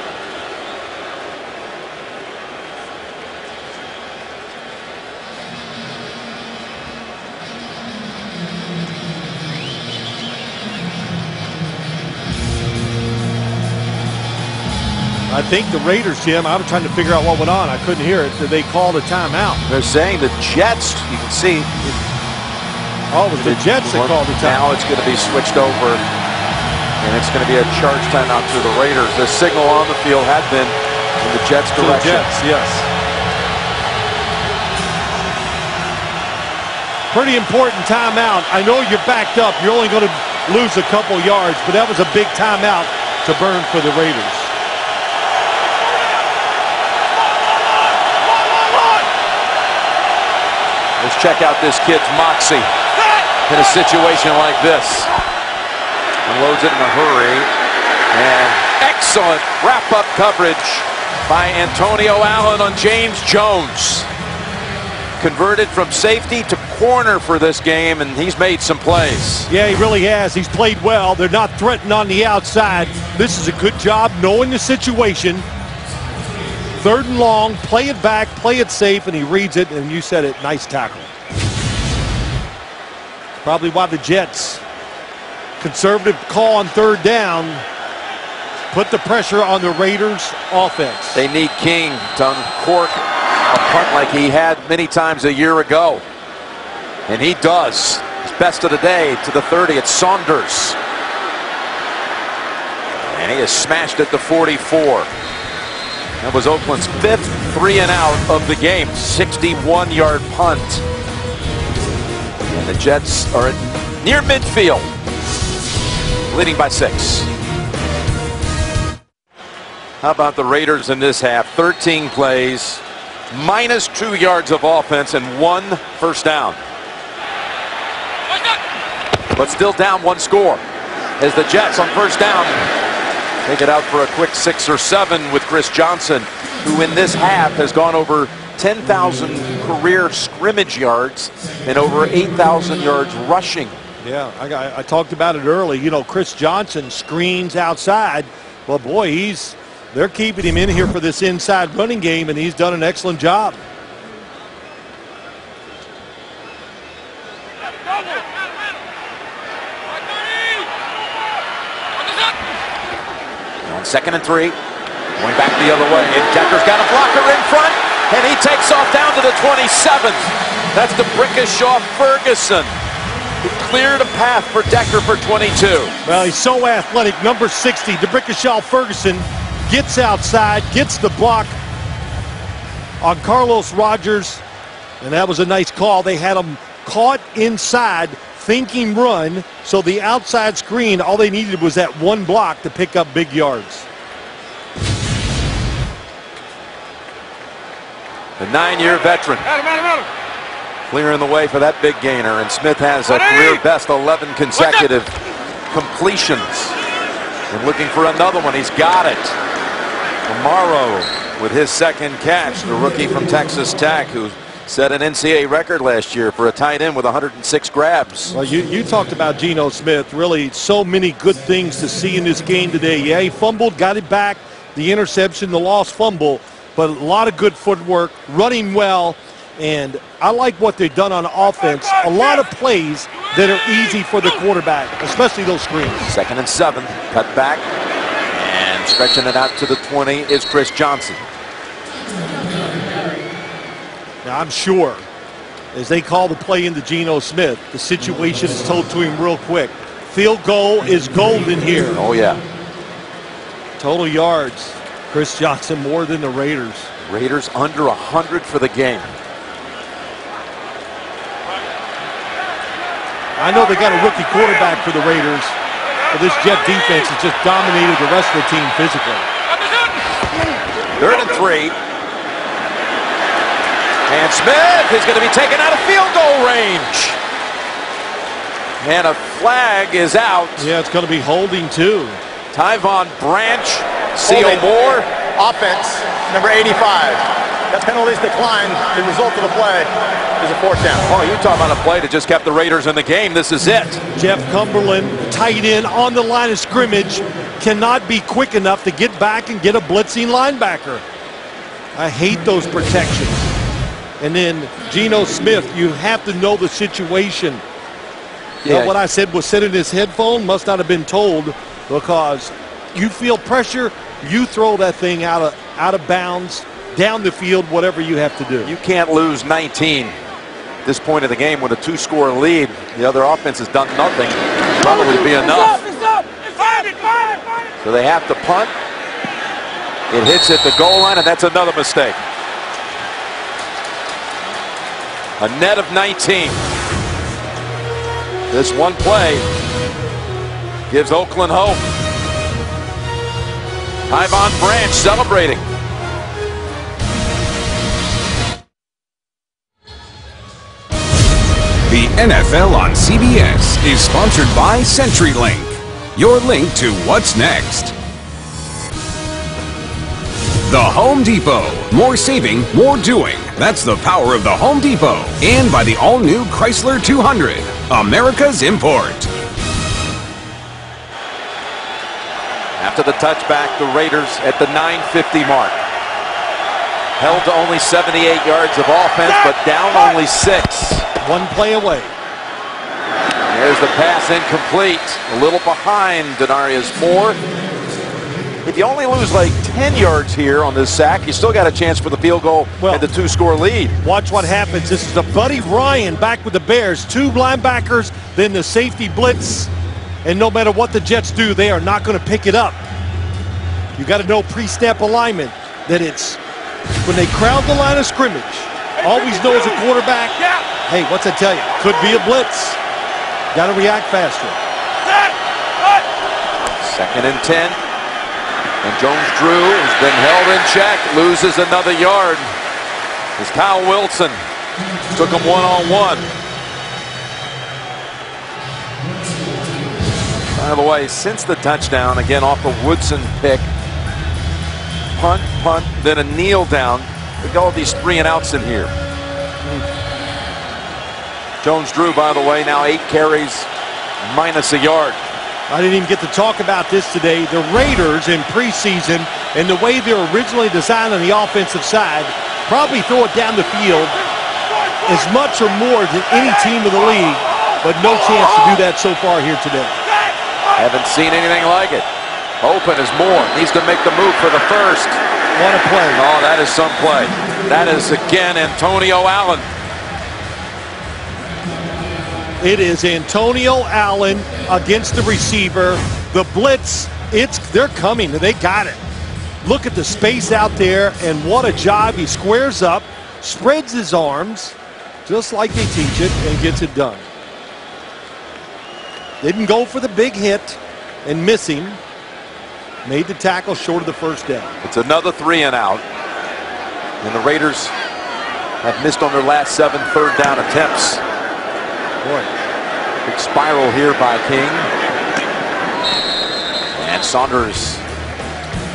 I think the Raiders, Jim, I was trying to figure out what went on. I couldn't hear it. Did they call a timeout? They're saying the Jets, you can see. Oh, it was the Jets that called the timeout. Now it's going to be switched over, and it's going to be a charge timeout to the Raiders. The signal on the field had been in the Jets' direction. The Jets, yes. Pretty important timeout. I know you're backed up. You're only going to lose a couple yards, but that was a big timeout to burn for the Raiders. Let's check out this kid's moxie in a situation like this. Unloads it in a hurry. And excellent wrap-up coverage by Antonio Allen on James Jones. Converted from safety to corner for this game, and he's made some plays. Yeah, he really has. He's played well. They're not threatened on the outside. This is a good job knowing the situation. 3rd and long, play it back, play it safe, and he reads it, and you said it, nice tackle. Probably why the Jets, conservative call on 3rd down, put the pressure on the Raiders' offense. They need King to uncork a punt like he had many times a year ago. And he does. His best of the day to the 30. It's Saunders. And he has smashed at the 44. That was Oakland's 5th 3-and-out of the game. 61-yard punt. And the Jets are at near midfield, leading by 6. How about the Raiders in this half? 13 plays, minus 2 yards of offense, and 1 first down. But still down 1 score as the Jets on first down take it out for a quick 6 or 7 with Chris Johnson, who in this half has gone over 10,000 career scrimmage yards and over 8,000 yards rushing. Yeah, I talked about it early. You know, Chris Johnson screens outside. Well, boy, they're keeping him in here for this inside running game, and he's done an excellent job. On 2nd and 3, going back the other way, and Decker's got a blocker in front, and he takes off down to the 27th. That's D'Brickashaw Ferguson, who cleared a path for Decker for 22. Well, he's so athletic. Number 60, D'Brickashaw Ferguson, gets outside, gets the block on Carlos Rogers, and that was a nice call. They had him caught inside, thinking run, so the outside screen, all they needed was that 1 block to pick up big yards. The 9-year veteran clearing the way for that big gainer, and Smith has a career best 11 consecutive completions. And looking for another one, he's got it. Amaro with his 2nd catch, the rookie from Texas Tech, who set an NCAA record last year for a tight end with 106 grabs. Well, you talked about Geno Smith. Really, so many good things to see in this game today. Yeah, he fumbled, got it back, the interception, the lost fumble, but a lot of good footwork, running well, and I like what they've done on offense. A lot of plays that are easy for the quarterback, especially those screens. 2nd and 7, cut back, and stretching it out to the 20 is Chris Johnson. Now, I'm sure as they call the play into Geno Smith, the situation is told to him real quick. Field goal is golden here. Oh, yeah. Total yards. Chris Johnson more than the Raiders. Raiders under 100 for the game. I know they got a rookie quarterback for the Raiders, but this Jet defense has just dominated the rest of the team physically. 3rd and 3. And Smith is going to be taken out of field goal range. And a flag is out. Yeah, it's going to be holding too. Tyvon Branch, C.O. Moore. Offense, number 85. That penalty's declined. The result of the play is a 4th down. Oh, you talk about a play that just kept the Raiders in the game. This is it. Jeff Cumberland, tight end on the line of scrimmage, cannot be quick enough to get back and get a blitzing linebacker. I hate those protections. And then Geno Smith, you have to know the situation. Yeah. What I said was said in his headphone must not have been told, because you feel pressure, you throw that thing out of bounds, down the field, whatever you have to do. You can't lose 19 at this point of the game with a 2-score lead. The other offense has done nothing. Probably be enough. So they have to punt. It hits at the goal line, and that's another mistake. A net of 19. This one play gives Oakland hope. Tyvon Branch celebrating. The NFL on CBS is sponsored by CenturyLink, your link to what's next. The Home Depot. More saving, more doing. That's the power of the Home Depot. And by the all-new Chrysler 200, America's import. After the touchback, the Raiders at the 9:50 mark. Held to only 78 yards of offense, but down only 6. One play away. There's the pass incomplete. A little behind Denarius Moore. If you only lose like 10 yards here on this sack, you still got a chance for the field goal and the 2-score lead. Watch what happens. This is the Buddy Ryan back with the Bears. 2 linebackers, then the safety blitz. And no matter what the Jets do, they are not going to pick it up. You got to know pre-snap alignment, that it's when they crowd the line of scrimmage. Always know as a quarterback, hey, what's I tell you? Could be a blitz. Got to react faster. 2nd and 10. And Jones-Drew has been held in check, loses another yard. As Kyle Wilson took him one-on-one. By the way, since the touchdown, again off the Woodson pick, punt, then a kneel down. Look at all these 3-and-outs in here. Jones-Drew, by the way, now 8 carries, minus a yard. I didn't even get to talk about this today. The Raiders in preseason and the way they're originally designed on the offensive side probably throw it down the field as much or more than any team in the league, but no chance to do that so far here today. Haven't seen anything like it. Open as Moore needs to make the move for the first. What a play. Oh, that is some play. That is, again, Antonio Allen. It is Antonio Allen against the receiver. The blitz, they're coming. They got it. Look at the space out there, and what a job. He squares up, spreads his arms, just like they teach it, and gets it done. Didn't go for the big hit and miss him. Made the tackle short of the first down. It's another 3-and-out. And the Raiders have missed on their last 7 third-down attempts. Boy, big spiral here by King. And Saunders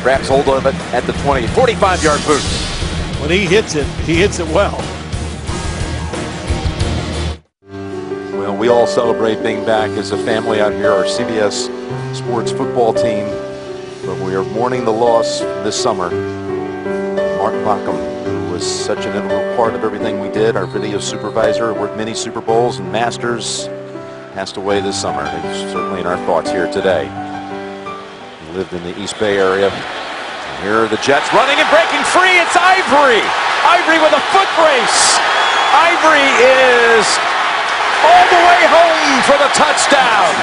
grabs hold of it at the 20. 45-yard boot. When he hits it well. Well, we all celebrate being back as a family out here, our CBS Sports football team. But we are mourning the loss this summer. Mark Bockham, who was such an integral part of everything we did, our video supervisor, worked many Super Bowls and Masters, passed away this summer. He's certainly in our thoughts here today. He lived in the East Bay area. And here are the Jets running and breaking free. It's Ivory. Ivory with a foot race. Ivory is all the way home for the touchdown.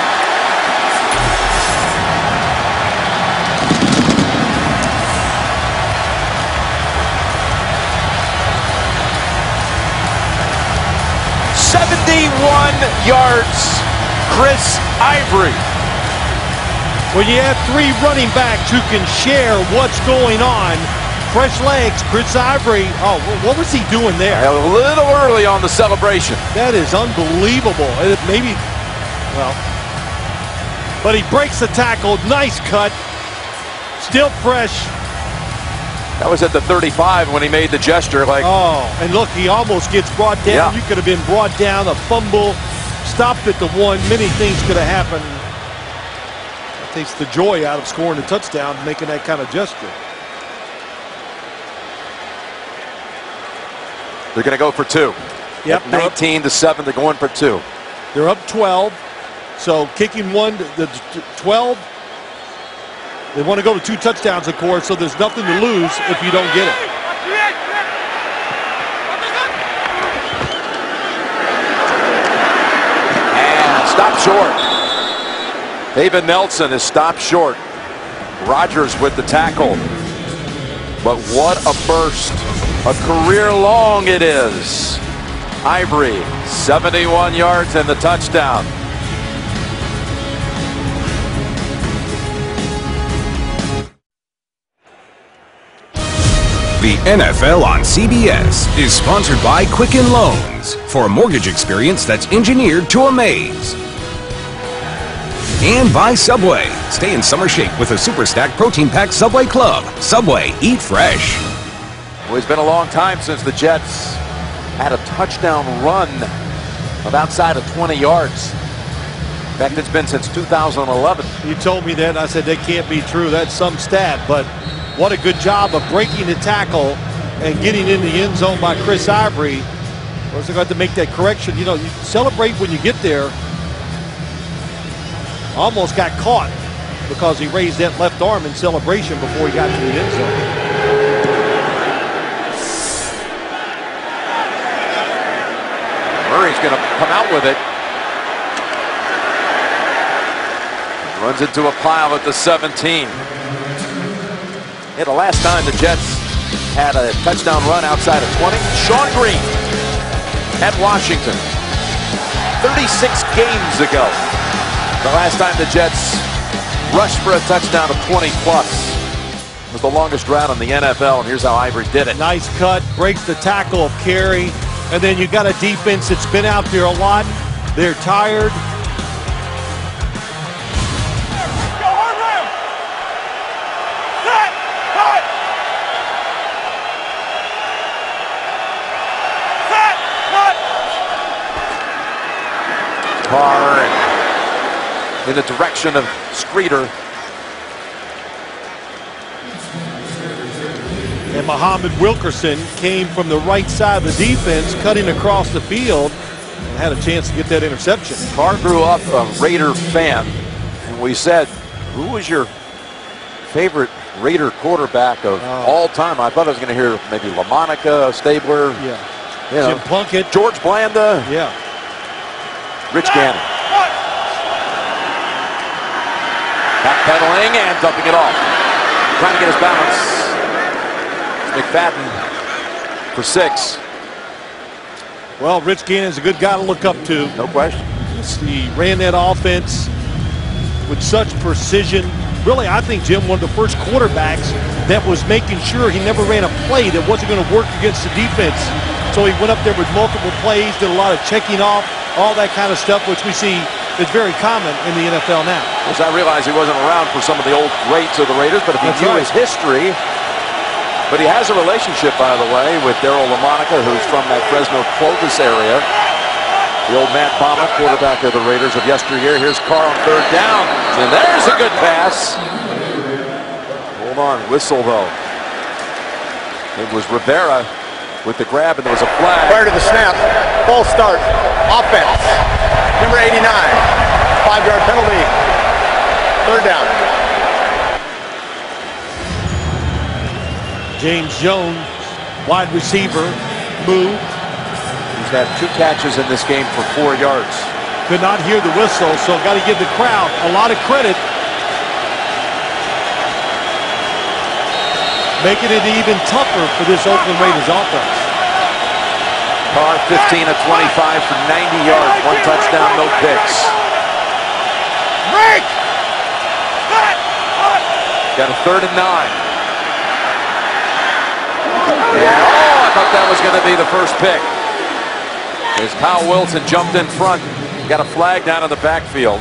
yards Chris Ivory. When you have three running backs who can share what's going on, fresh legs, Chris Ivory. Oh, what was he doing there? A little early on the celebration. That is unbelievable. Maybe, well, but he breaks the tackle. Nice cut. Still fresh. That was at the 35 when he made the gesture. Like, oh, and look, he almost gets brought down. Yeah. You could have been brought down, a fumble, stopped at the 1. Many things could have happened. That takes the joy out of scoring a touchdown, making that kind of gesture. They're going to go for 2. Yep. 19-7, they're going for 2. They're up 12. So kicking 1 to the 12. They want to go to 2 touchdowns, of course, so there's nothing to lose if you don't get it. And stopped short. David Nelson is stopped short. Rogers with the tackle. But what a burst. A career long it is. Ivory, 71 yards and the touchdown. The NFL on CBS is sponsored by Quicken Loans for a mortgage experience that's engineered to amaze. And by Subway. Stay in summer shape with a Super Stack Protein Pack Subway Club. Subway, eat fresh. Well, it's been a long time since the Jets had a touchdown run of outside of 20 yards. In fact, it's been since 2011. You told me that, and I said that can't be true. That's some stat, but what a good job of breaking the tackle and getting in the end zone by Chris Ivory. Of course, they're going to have to make that correction. You know, you celebrate when you get there. Almost got caught because he raised that left arm in celebration before he got to the end zone. Murray's going to come out with it. Runs into a pile at the 17. Yeah, the last time the Jets had a touchdown run outside of 20, Sean Green at Washington. 36 games ago. The last time the Jets rushed for a touchdown of 20 plus. It was the longest drought in the NFL, and here's how Ivory did it. Nice cut, breaks the tackle of Carey, and then you got a defense that's been out there a lot. They're tired. Carr in the direction of Streeter. And Muhammad Wilkerson came from the right side of the defense, cutting across the field, and had a chance to get that interception. Carr grew up a Raider fan, and we said, who was your favorite Raider quarterback of all time? I thought I was going to hear maybe LaMonica, Stabler, Jim Plunkett, George Blanda, Rich Gannon. Backpedaling and dumping it off. Trying to get his balance. McFadden for 6. Well, Rich Gannon's a good guy to look up to. No question. He ran that offense with such precision. Really, I think, Jim, one of the first quarterbacks that was making sure he never ran a play that wasn't going to work against the defense. So he went up there with multiple plays, did a lot of checking off, all that kind of stuff, which we see is very common in the NFL now. As I realize he wasn't around for some of the old greats of the Raiders, but if he knew his history. But he has a relationship, by the way, with Daryle Lamonica, who's from that Fresno Clovis area. The old Matt Bama, quarterback of the Raiders of yesteryear. Here's Carr on 3rd down, and there's a good pass. Hold on, whistle though. It was Rivera with the grab, and there was a flag. Prior to the snap, false start, offense, number 89, 5-yard penalty, 3rd down. James Jones, wide receiver, moved. He's had 2 catches in this game for 4 yards. Could not hear the whistle, so got to give the crowd a lot of credit. Making it even tougher for this Oakland Raiders offense. Carr 15 of 25 for 90 yards, 1 touchdown, no picks. Got a 3rd and 9. Yeah, I thought that was going to be the first pick. As Kyle Wilson jumped in front. Got a flag down in the backfield.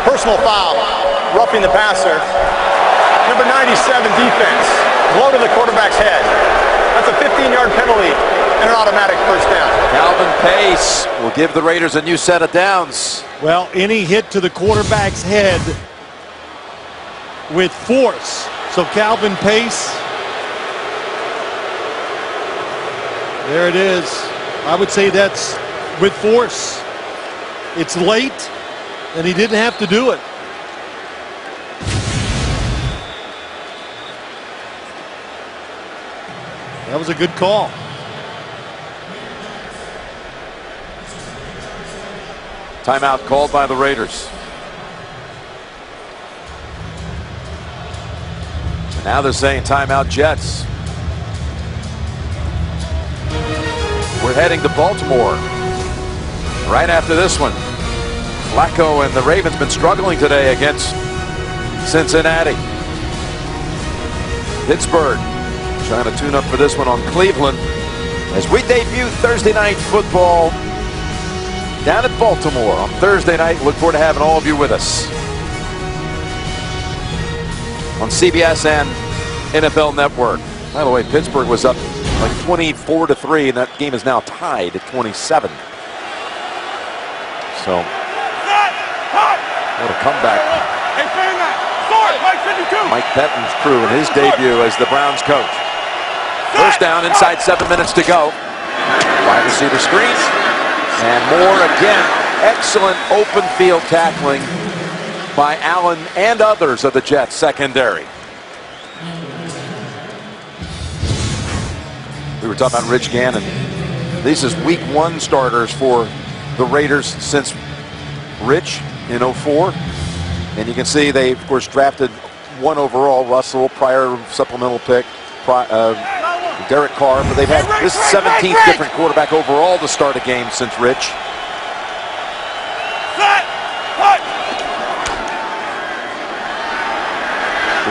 Personal foul, roughing the passer. Number 97 defense, blow to the quarterback's head. That's a 15-yard penalty and an automatic first down. Calvin Pace will give the Raiders a new set of downs. Well, any hit to the quarterback's head with force. So Calvin Pace, there it is. I would say that's with force. It's late, and he didn't have to do it. That was a good call. Timeout called by the Raiders. And now they're saying timeout Jets. We're heading to Baltimore right after this one. Flacco and the Ravens been struggling today against Cincinnati. Pittsburgh trying to tune up for this one on Cleveland as we debut Thursday night football down at Baltimore on Thursday night. Look forward to having all of you with us on CBS and NFL Network. By the way, Pittsburgh was up like 24-3, and that game is now tied at 27. So, what a comeback. Mike Pettine's crew in his debut as the Browns coach. First down, inside 7 minutes to go. Wide receiver screen. And more again. Excellent open field tackling by Allen and others of the Jets secondary. We were talking about Rich Gannon. This is week 1 starters for the Raiders since Rich in 04. And you can see they, of course, drafted 1 overall, Russell, prior supplemental pick, Derek Carr, but they've had this 17th different quarterback overall to start a game since Rich.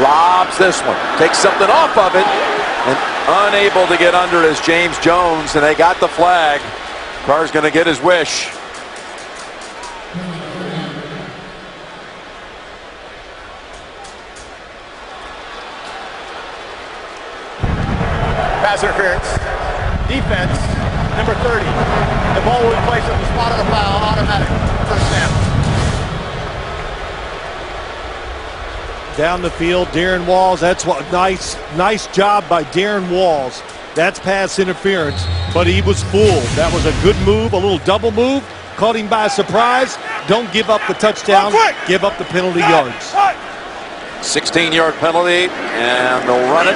Lobs this one, takes something off of it, and unable to get under is James Jones, and they got the flag. Carr's going to get his wish. Pass interference. Defense, number 30. The ball will be placed at the spot of the foul, automatic first down. Down the field, Darren Walls. That's what nice job by Darren Walls. That's pass interference, but he was fooled. That was a good move, a little double move. Caught him by surprise. Don't give up the touchdown. Give up the penalty yards. 16-yard penalty, and they'll run it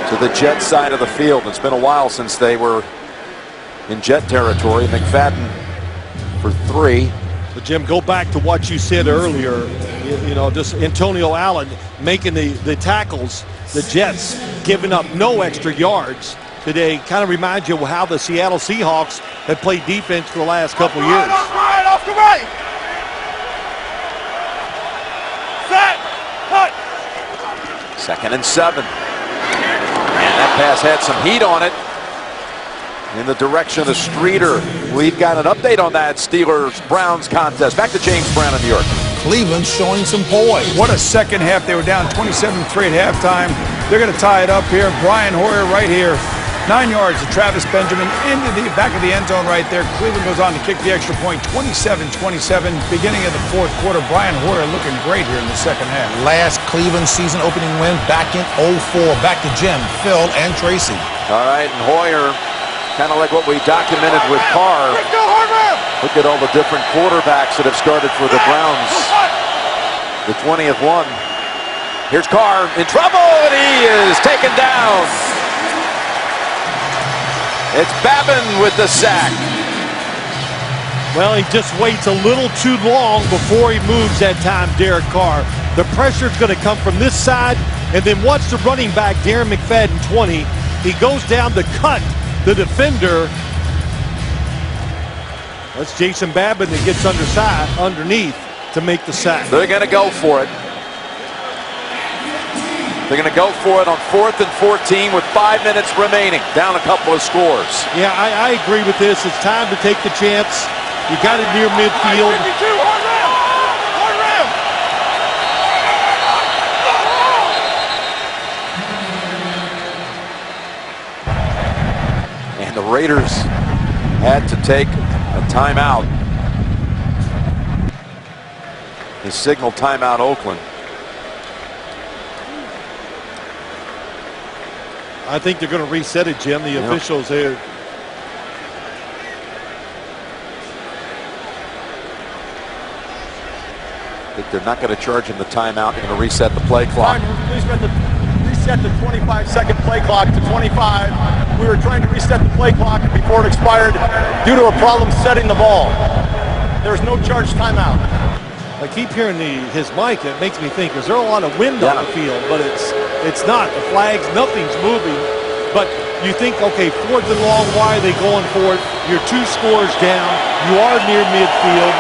to the Jet side of the field. It's been a while since they were in Jet territory. McFadden for 3. But Jim, go back to what you said earlier. You know, just Antonio Allen making the tackles. The Jets giving up no extra yards today. Kind of reminds you of how the Seattle Seahawks have played defense for the last couple years. Off the right. Set. Cut. 2nd and 7. And that pass had some heat on it in the direction of Streeter. We've got an update on that Steelers-Browns contest. Back to James Brown in New York. Cleveland showing some poise. What a second half. They were down 27-3 at halftime. They're going to tie it up here. Brian Hoyer right here. 9 yards to Travis Benjamin into the back of the end zone right there. Cleveland goes on to kick the extra point. 27-27. Beginning of the 4th quarter. Brian Hoyer looking great here in the second half. Last Cleveland season opening win back in 04. Back to Jim, Phil, and Tracy. All right, and Hoyer, kind of like what we documented with Carr. Look at all the different quarterbacks that have started for the Browns. The 20th one. Here's Carr in trouble, and he is taken down. It's Babin with the sack. Well, he just waits a little too long before he moves that time, Derek Carr. The pressure's going to come from this side, and then watch the running back, Darren McFadden, 20, He goes down to cut the defender. That's Jason Babin that gets underneath to make the sack. They're going to go for it. They're going to go for it on 4th and 14 with 5 minutes remaining. Down a couple of scores. Yeah, I agree with this. It's time to take the chance. You got it near midfield. And the Raiders had to take a timeout. They signaled timeout Oakland. I think they're going to reset it, Jim. The officials here. I think they're not going to charge him the timeout. They're going to reset the play clock. Please reset the 25-second play clock to 25. We were trying to reset the play clock before it expired due to a problem setting the ball. There's no charged timeout. I keep hearing his mic. It makes me think, is there a lot of wind on the field? But it's not. The flags, nothing's moving. But you think, okay, 4th and long, why are they going for it? You're 2 scores down. You are near midfield.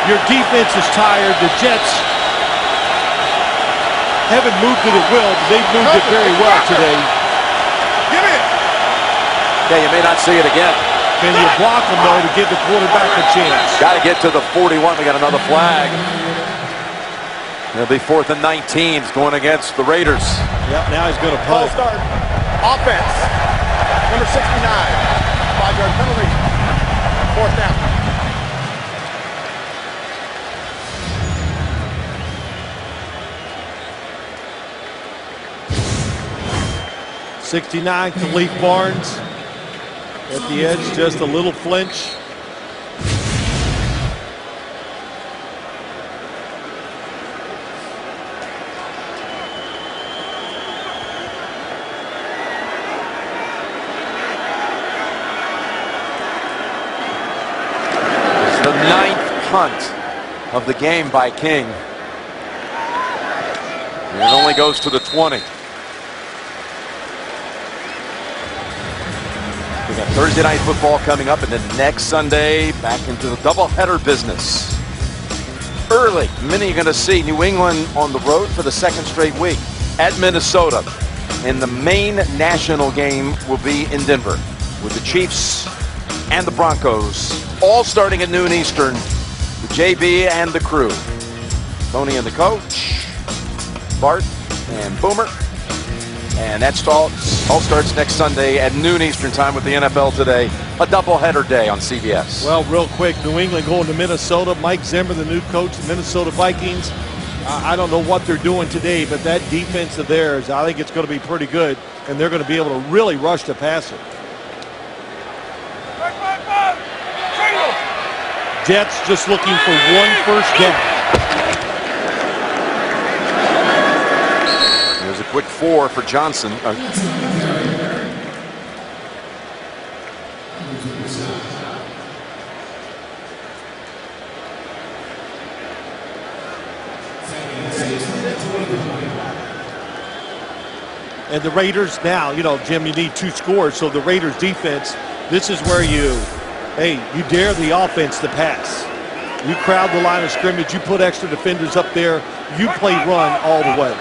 Your defense is tired. The Jets haven't moved it at will, but they've moved it very well today. Give it! Yeah, you may not see it again. Can you block them, though, to give the quarterback a chance? Got to get to the 41. We got another flag. It'll be 4th and 19. It's going against the Raiders. Yep, now he's going to Ball punt. start. Offense. Number 69. 5-yard penalty. 4th down. '69, Khalif Barnes. At the edge, just a little flinch. It's the 9th punt of the game by King. And it only goes to the 20. We got Thursday night football coming up, and then next Sunday back into the doubleheader business. Early, many are going to see New England on the road for the 2nd straight week at Minnesota. And the main national game will be in Denver with the Chiefs and the Broncos, all starting at noon Eastern. The JB and the crew. Tony and the coach, Bart and Boomer. And that all starts next Sunday at noon Eastern time with the NFL Today, a doubleheader day on CBS. Well, real quick, New England going to Minnesota. Mike Zimmer, the new coach of the Minnesota Vikings. I don't know what they're doing today, but that defense of theirs, I think it's going to be pretty good, and they're going to be able to really rush the passer. Jets just looking for 1 first down. There's a quick 4 for Johnson. And the Raiders now, you know, Jim, you need 2 scores. So the Raiders defense, this is where you dare the offense to pass. You crowd the line of scrimmage, you put extra defenders up there, you play run all the way.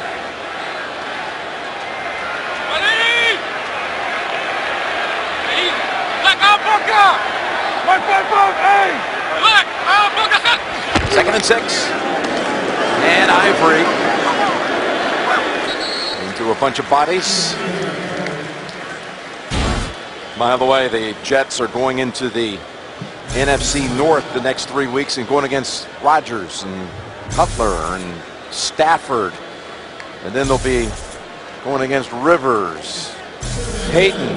Second and 6. And Ivory into a bunch of bodies. By the way, the Jets are going into the NFC North the next 3 weeks and going against Rodgers and Cutler and Stafford. And then they'll be going against Rivers, Peyton,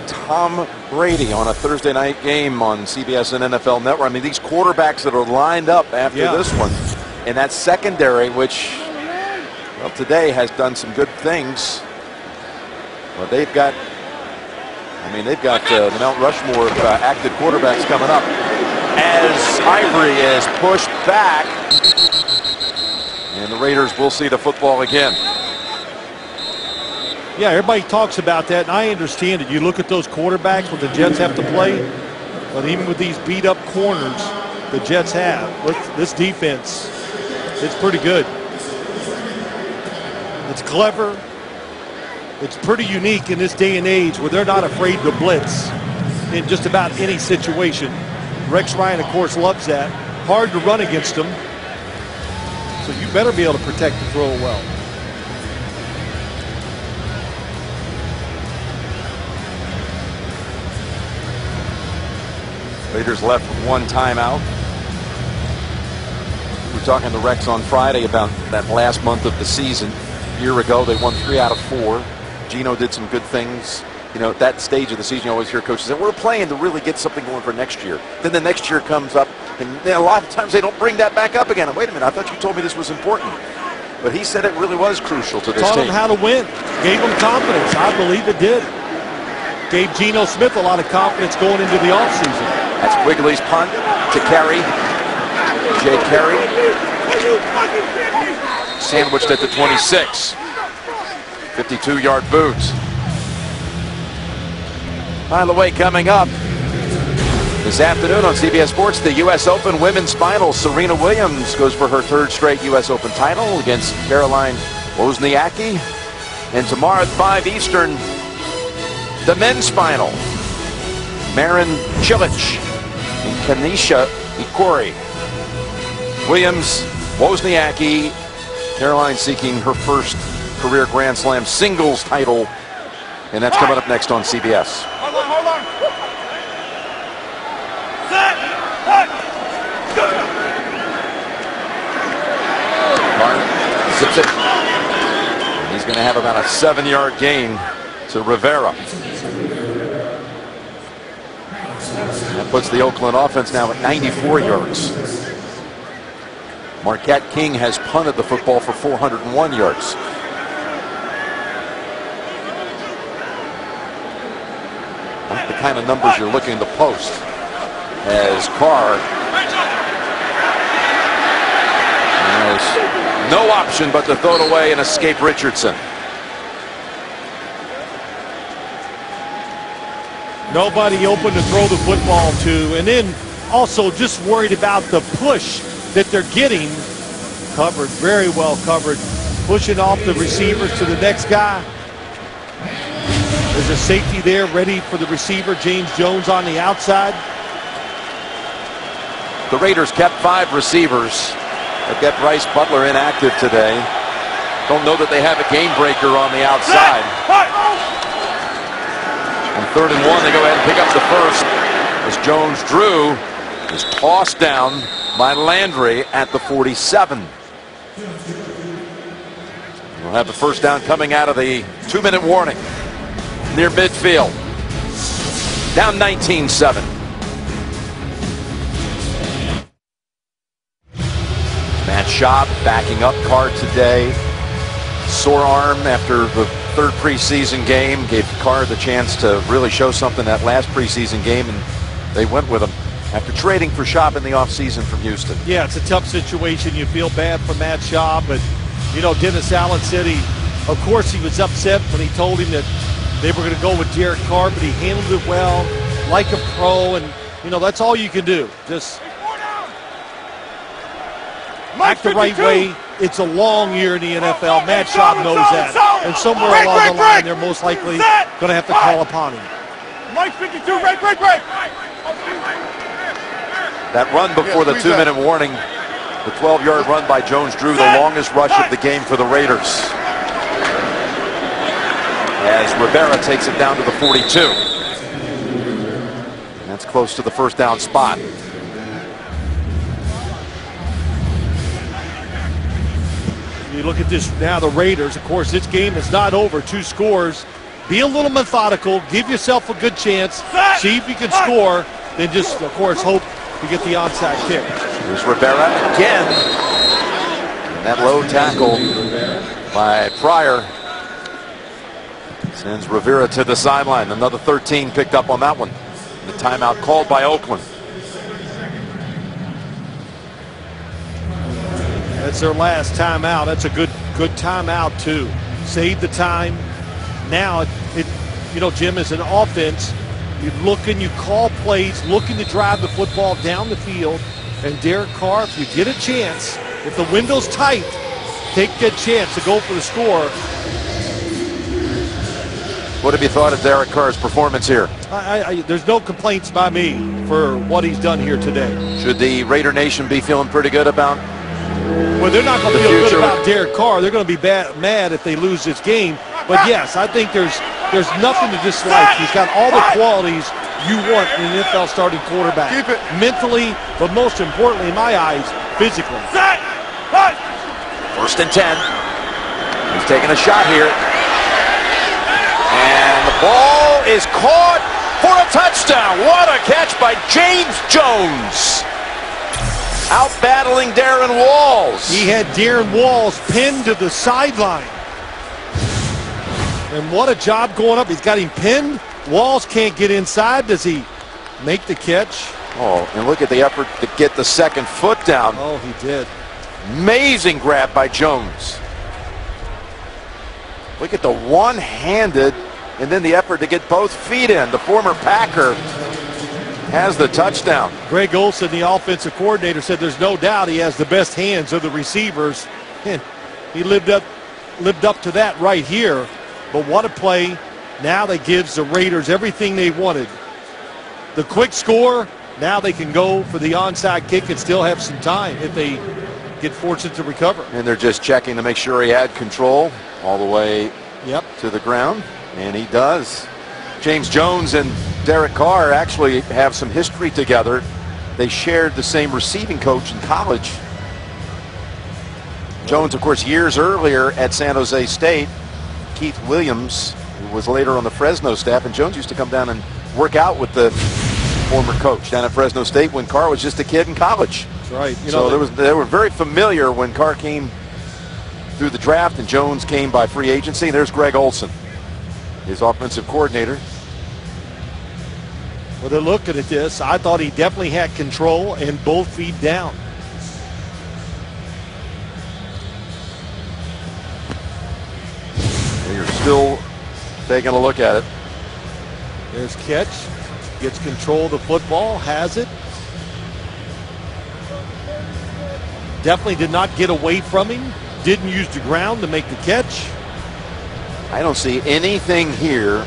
Tom Brady on a Thursday night game on CBS and NFL Network. I mean, these quarterbacks that are lined up after this one, and that secondary, which, well, today has done some good things. But they've got, I mean, they've got the Mount Rushmore of active quarterbacks coming up. As Ivory is pushed back, and the Raiders will see the football again. Yeah, everybody talks about that, and I understand it. You look at those quarterbacks what the Jets have to play, but even with these beat-up corners the Jets have, look, this defense, it's pretty good. It's clever. It's pretty unique in this day and age where they're not afraid to blitz in just about any situation. Rex Ryan, of course, loves that. Hard to run against them, so you better be able to protect the throw well. Raiders left with one timeout. We were talking to Rex on Friday about that last month of the season. A year ago, they won 3 out of 4. Geno did some good things. You know, at that stage of the season, you always hear coaches say, we're playing to really get something going for next year. Then the next year comes up, and a lot of times they don't bring that back up again. And wait a minute, I thought you told me this was important. But he said it really was crucial to this team. Taught them how to win. Gave them confidence. I believe it did. Gave Geno Smith a lot of confidence going into the offseason. That's Wigley's punt to Carey. Jay Carey. Sandwiched at the 26. 52-yard boot. By the way, coming up this afternoon on CBS Sports, the U.S. Open Women's Finals. Serena Williams goes for her 3rd straight U.S. Open title against Caroline Wozniacki. And tomorrow at 5 Eastern, the men's final. Marin Cilic and Kanisha Ikori. Williams, Wozniacki, Caroline seeking her first career Grand Slam singles title. And that's coming up next on CBS. Hold on. Martin zips it. He's going to have about a 7-yard gain to Rivera. That puts the Oakland offense now at 94 yards. Marquette King has punted the football for 401 yards. Not the kind of numbers you're looking to post. As Carr has no option but to throw it away and escape Richardson. Nobody open to throw the football to, and then also just worried about the push that they're getting. Covered, very well covered. Pushing off the receivers to the next guy. There's a safety there ready for the receiver, James Jones on the outside. The Raiders kept 5 receivers. They've got Bryce Butler inactive today. Don't know that they have a game breaker on the outside. On 3rd and 1, they go ahead and pick up the first as Jones Drew is tossed down by Landry at the 47. We'll have the first down coming out of the 2-minute warning near midfield. Down 19-7. Matt Schaub backing up Carr today. Sore arm after the 3rd preseason game. Gave Carr the chance to really show something that last preseason game, and they went with him after trading for Schaub in the offseason from Houston. Yeah, it's a tough situation. You feel bad for Matt Schaub, but, you know, Dennis Allen said of course he was upset when he told him that they were going to go with Derek Carr, but he handled it well, like a pro, and, you know, that's all you can do. Just act the right way. It's a long year in the NFL. Matt Schaub knows that. And somewhere along the line, they're most likely going to have to call upon him. Mike 52, break. That run before the 2-minute warning, the 12-yard run by Jones Drew, the longest rush of the game for the Raiders. As Rivera takes it down to the 42. And that's close to the first down spot. You look at this now, the Raiders, of course, this game is not over. 2 scores. Be a little methodical. Give yourself a good chance. See if you can score. Then just, of course, hope you get the onside kick. Here's Rivera again. And that low tackle by Pryor sends Rivera to the sideline. Another 13 picked up on that one. The timeout called by Oakland. That's their last timeout. That's a good timeout, too. Save the time. now, Jim, as an offense, you look and you call plays, looking to drive the football down the field. And Derek Carr, if you get a chance, if the window's tight, take that chance to go for the score. What have you thought of Derek Carr's performance here? There's no complaints by me for what he's done here today. Should the Raider Nation be feeling pretty good about? Well, they're not going to feel good about Derek Carr. They're going to be mad if they lose this game. But yes, I think there's nothing to dislike. He's got all the qualities you want in an NFL starting quarterback. Mentally, but most importantly, in my eyes, physically. 1st and 10. He's taking a shot here. And the ball is caught for a touchdown. What a catch by James Jones. Out battling Darren Walls. He had Darren Walls pinned to the sideline. And what a job going up. He's got him pinned. Walls can't get inside. Does he make the catch? Oh, and look at the effort to get the second foot down. Oh, he did. Amazing grab by Jones. Look at the one-handed and then the effort to get both feet in. The former Packer has the touchdown. Greg Olsen, the offensive coordinator, said there's no doubt he has the best hands of the receivers. And he lived up to that right here. But what a play. Now that gives the Raiders everything they wanted. The quick score, now they can go for the onside kick and still have some time if they get fortunate to recover. And they're just checking to make sure he had control all the way to the ground. And he does. James Jones and Derek Carr actually have some history together. They shared the same receiving coach in college. Jones, of course, years earlier at San Jose State. Keith Williams, who was later on the Fresno staff, and Jones used to come down and work out with the former coach down at Fresno State when Carr was just a kid in college. That's right. They were very familiar when Carr came through the draft and Jones came by free agency. And there's Greg Olsen, his offensive coordinator. Well, they're looking at this. I thought he definitely had control and both feet down. You're still taking a look at it. There's catch. Gets control of the football. Has it. Definitely did not get away from him. Didn't use the ground to make the catch. I don't see anything here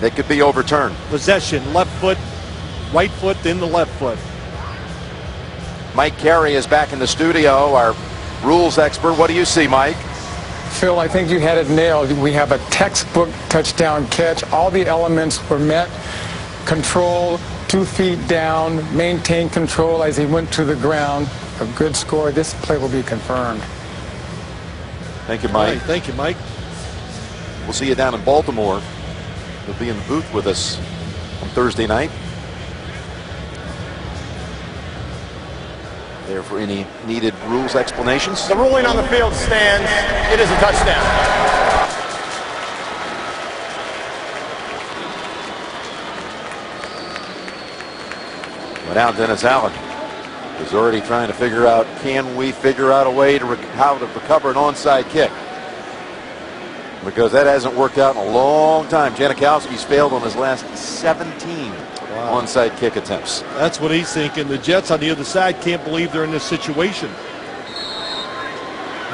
that could be overturned. Possession, left foot, right foot, then the left foot. Mike Carey is back in the studio, our rules expert. What do you see, Mike? Phil, I think you had it nailed. We have a textbook touchdown catch. All the elements were met. Control, 2 feet down, maintain control as he went to the ground. A good score. This play will be confirmed. Thank you, Mike. Right, thank you, Mike. We'll see you down in Baltimore. You'll be in the booth with us on Thursday night. There for any needed rules explanations. The ruling on the field stands. It is a touchdown. But now Dennis Allen is already trying to figure out, can we figure out a way to how to recover an onside kick? Because that hasn't worked out in a long time. Janikowski's failed on his last 17 onside kick attempts. That's what he's thinking. The Jets on the other side can't believe they're in this situation.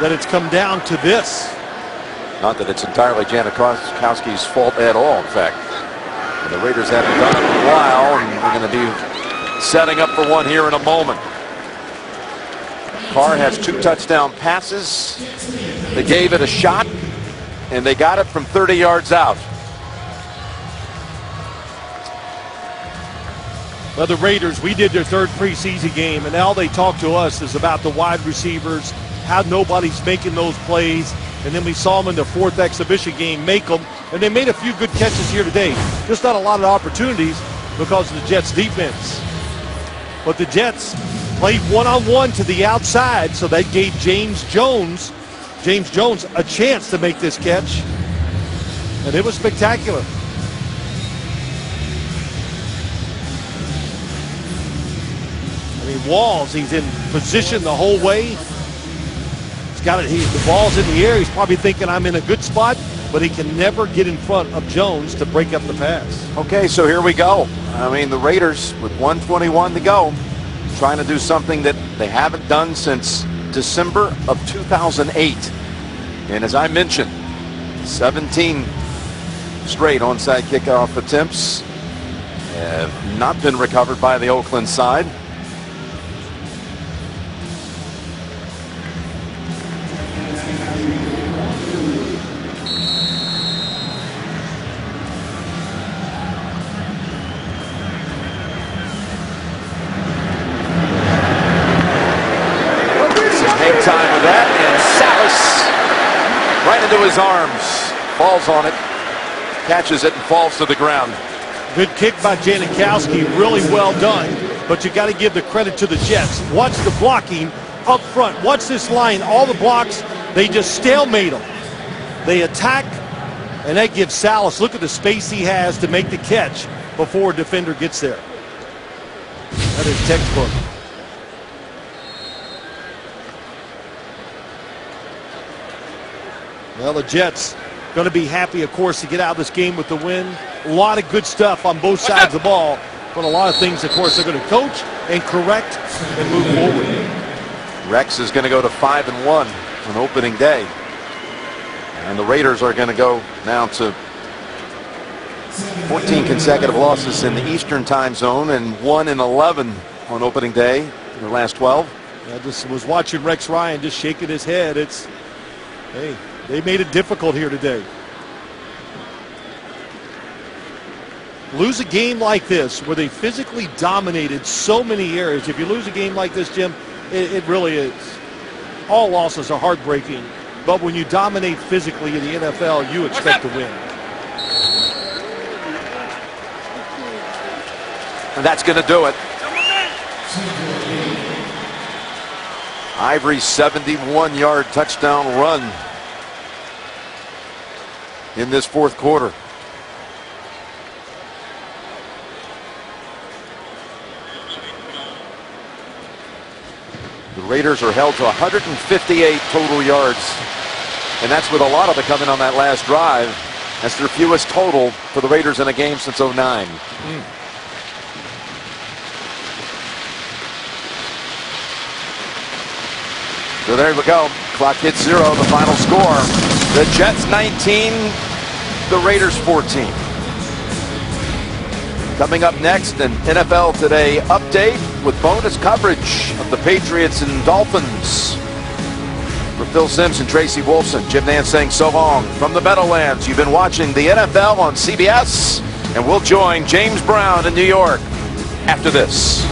That it's come down to this. Not that it's entirely Janikowski's fault at all, in fact. The Raiders haven't done it in a while, and we're going to be setting up for one here in a moment. Carr has 2 touchdown passes. They gave it a shot, and they got it from 30 yards out. Well, the Raiders, we did their 3rd preseason game, and all they talk to us is about the wide receivers, how nobody's making those plays, and then we saw them in the 4th exhibition game make them, and they made a few good catches here today. Just not a lot of opportunities because of the Jets' defense. But the Jets played one-on-one to the outside, so that gave James Jones a chance to make this catch, and it was spectacular. I mean, Walls, he's in position the whole way. He's The ball's in the air. He's probably thinking I'm in a good spot, but he can never get in front of Jones to break up the pass. Okay, so here we go. I mean, the Raiders with 1:21 to go, trying to do something that they haven't done since December of 2008. And as I mentioned, 17 straight onside kickoff attempts have not been recovered by the Oakland side. Make time with that, and Salas right into his arms, falls on it, catches it, and falls to the ground. Good kick by Janikowski, really well done, but you got to give the credit to the Jets. Watch the blocking up front. Watch this line. All the blocks, they just stalemate them. They attack, and that gives Salas, look at the space he has to make the catch before a defender gets there. That is textbook. Well, the Jets going to be happy, of course, to get out of this game with the win. A lot of good stuff on both sides of the ball, but a lot of things, of course, they're going to coach and correct and move forward. Rex is going to go to 5-1 on opening day, and the Raiders are going to go now to 14 consecutive losses in the Eastern time zone and 1-11 on opening day in their last 12. I just was watching Rex Ryan just shaking his head. Hey, they made it difficult here today. Lose a game like this where they physically dominated so many areas. If you lose a game like this, Jim, it really is. All losses are heartbreaking, but when you dominate physically in the NFL, you expect to win. And that's going to do it. Ivory's 71-yard touchdown run in this fourth quarter. The Raiders are held to 158 total yards, and that's with a lot of it coming on that last drive. That's their fewest total for the Raiders in a game since '09. So there we go. Clock hits 0, the final score. The Jets 19, the Raiders 14. Coming up next, an NFL Today update with bonus coverage of the Patriots and Dolphins. For Phil Simms and Tracy Wolfson, Jim Nance saying so long from the Meadowlands. You've been watching the NFL on CBS, and we'll join James Brown in New York after this.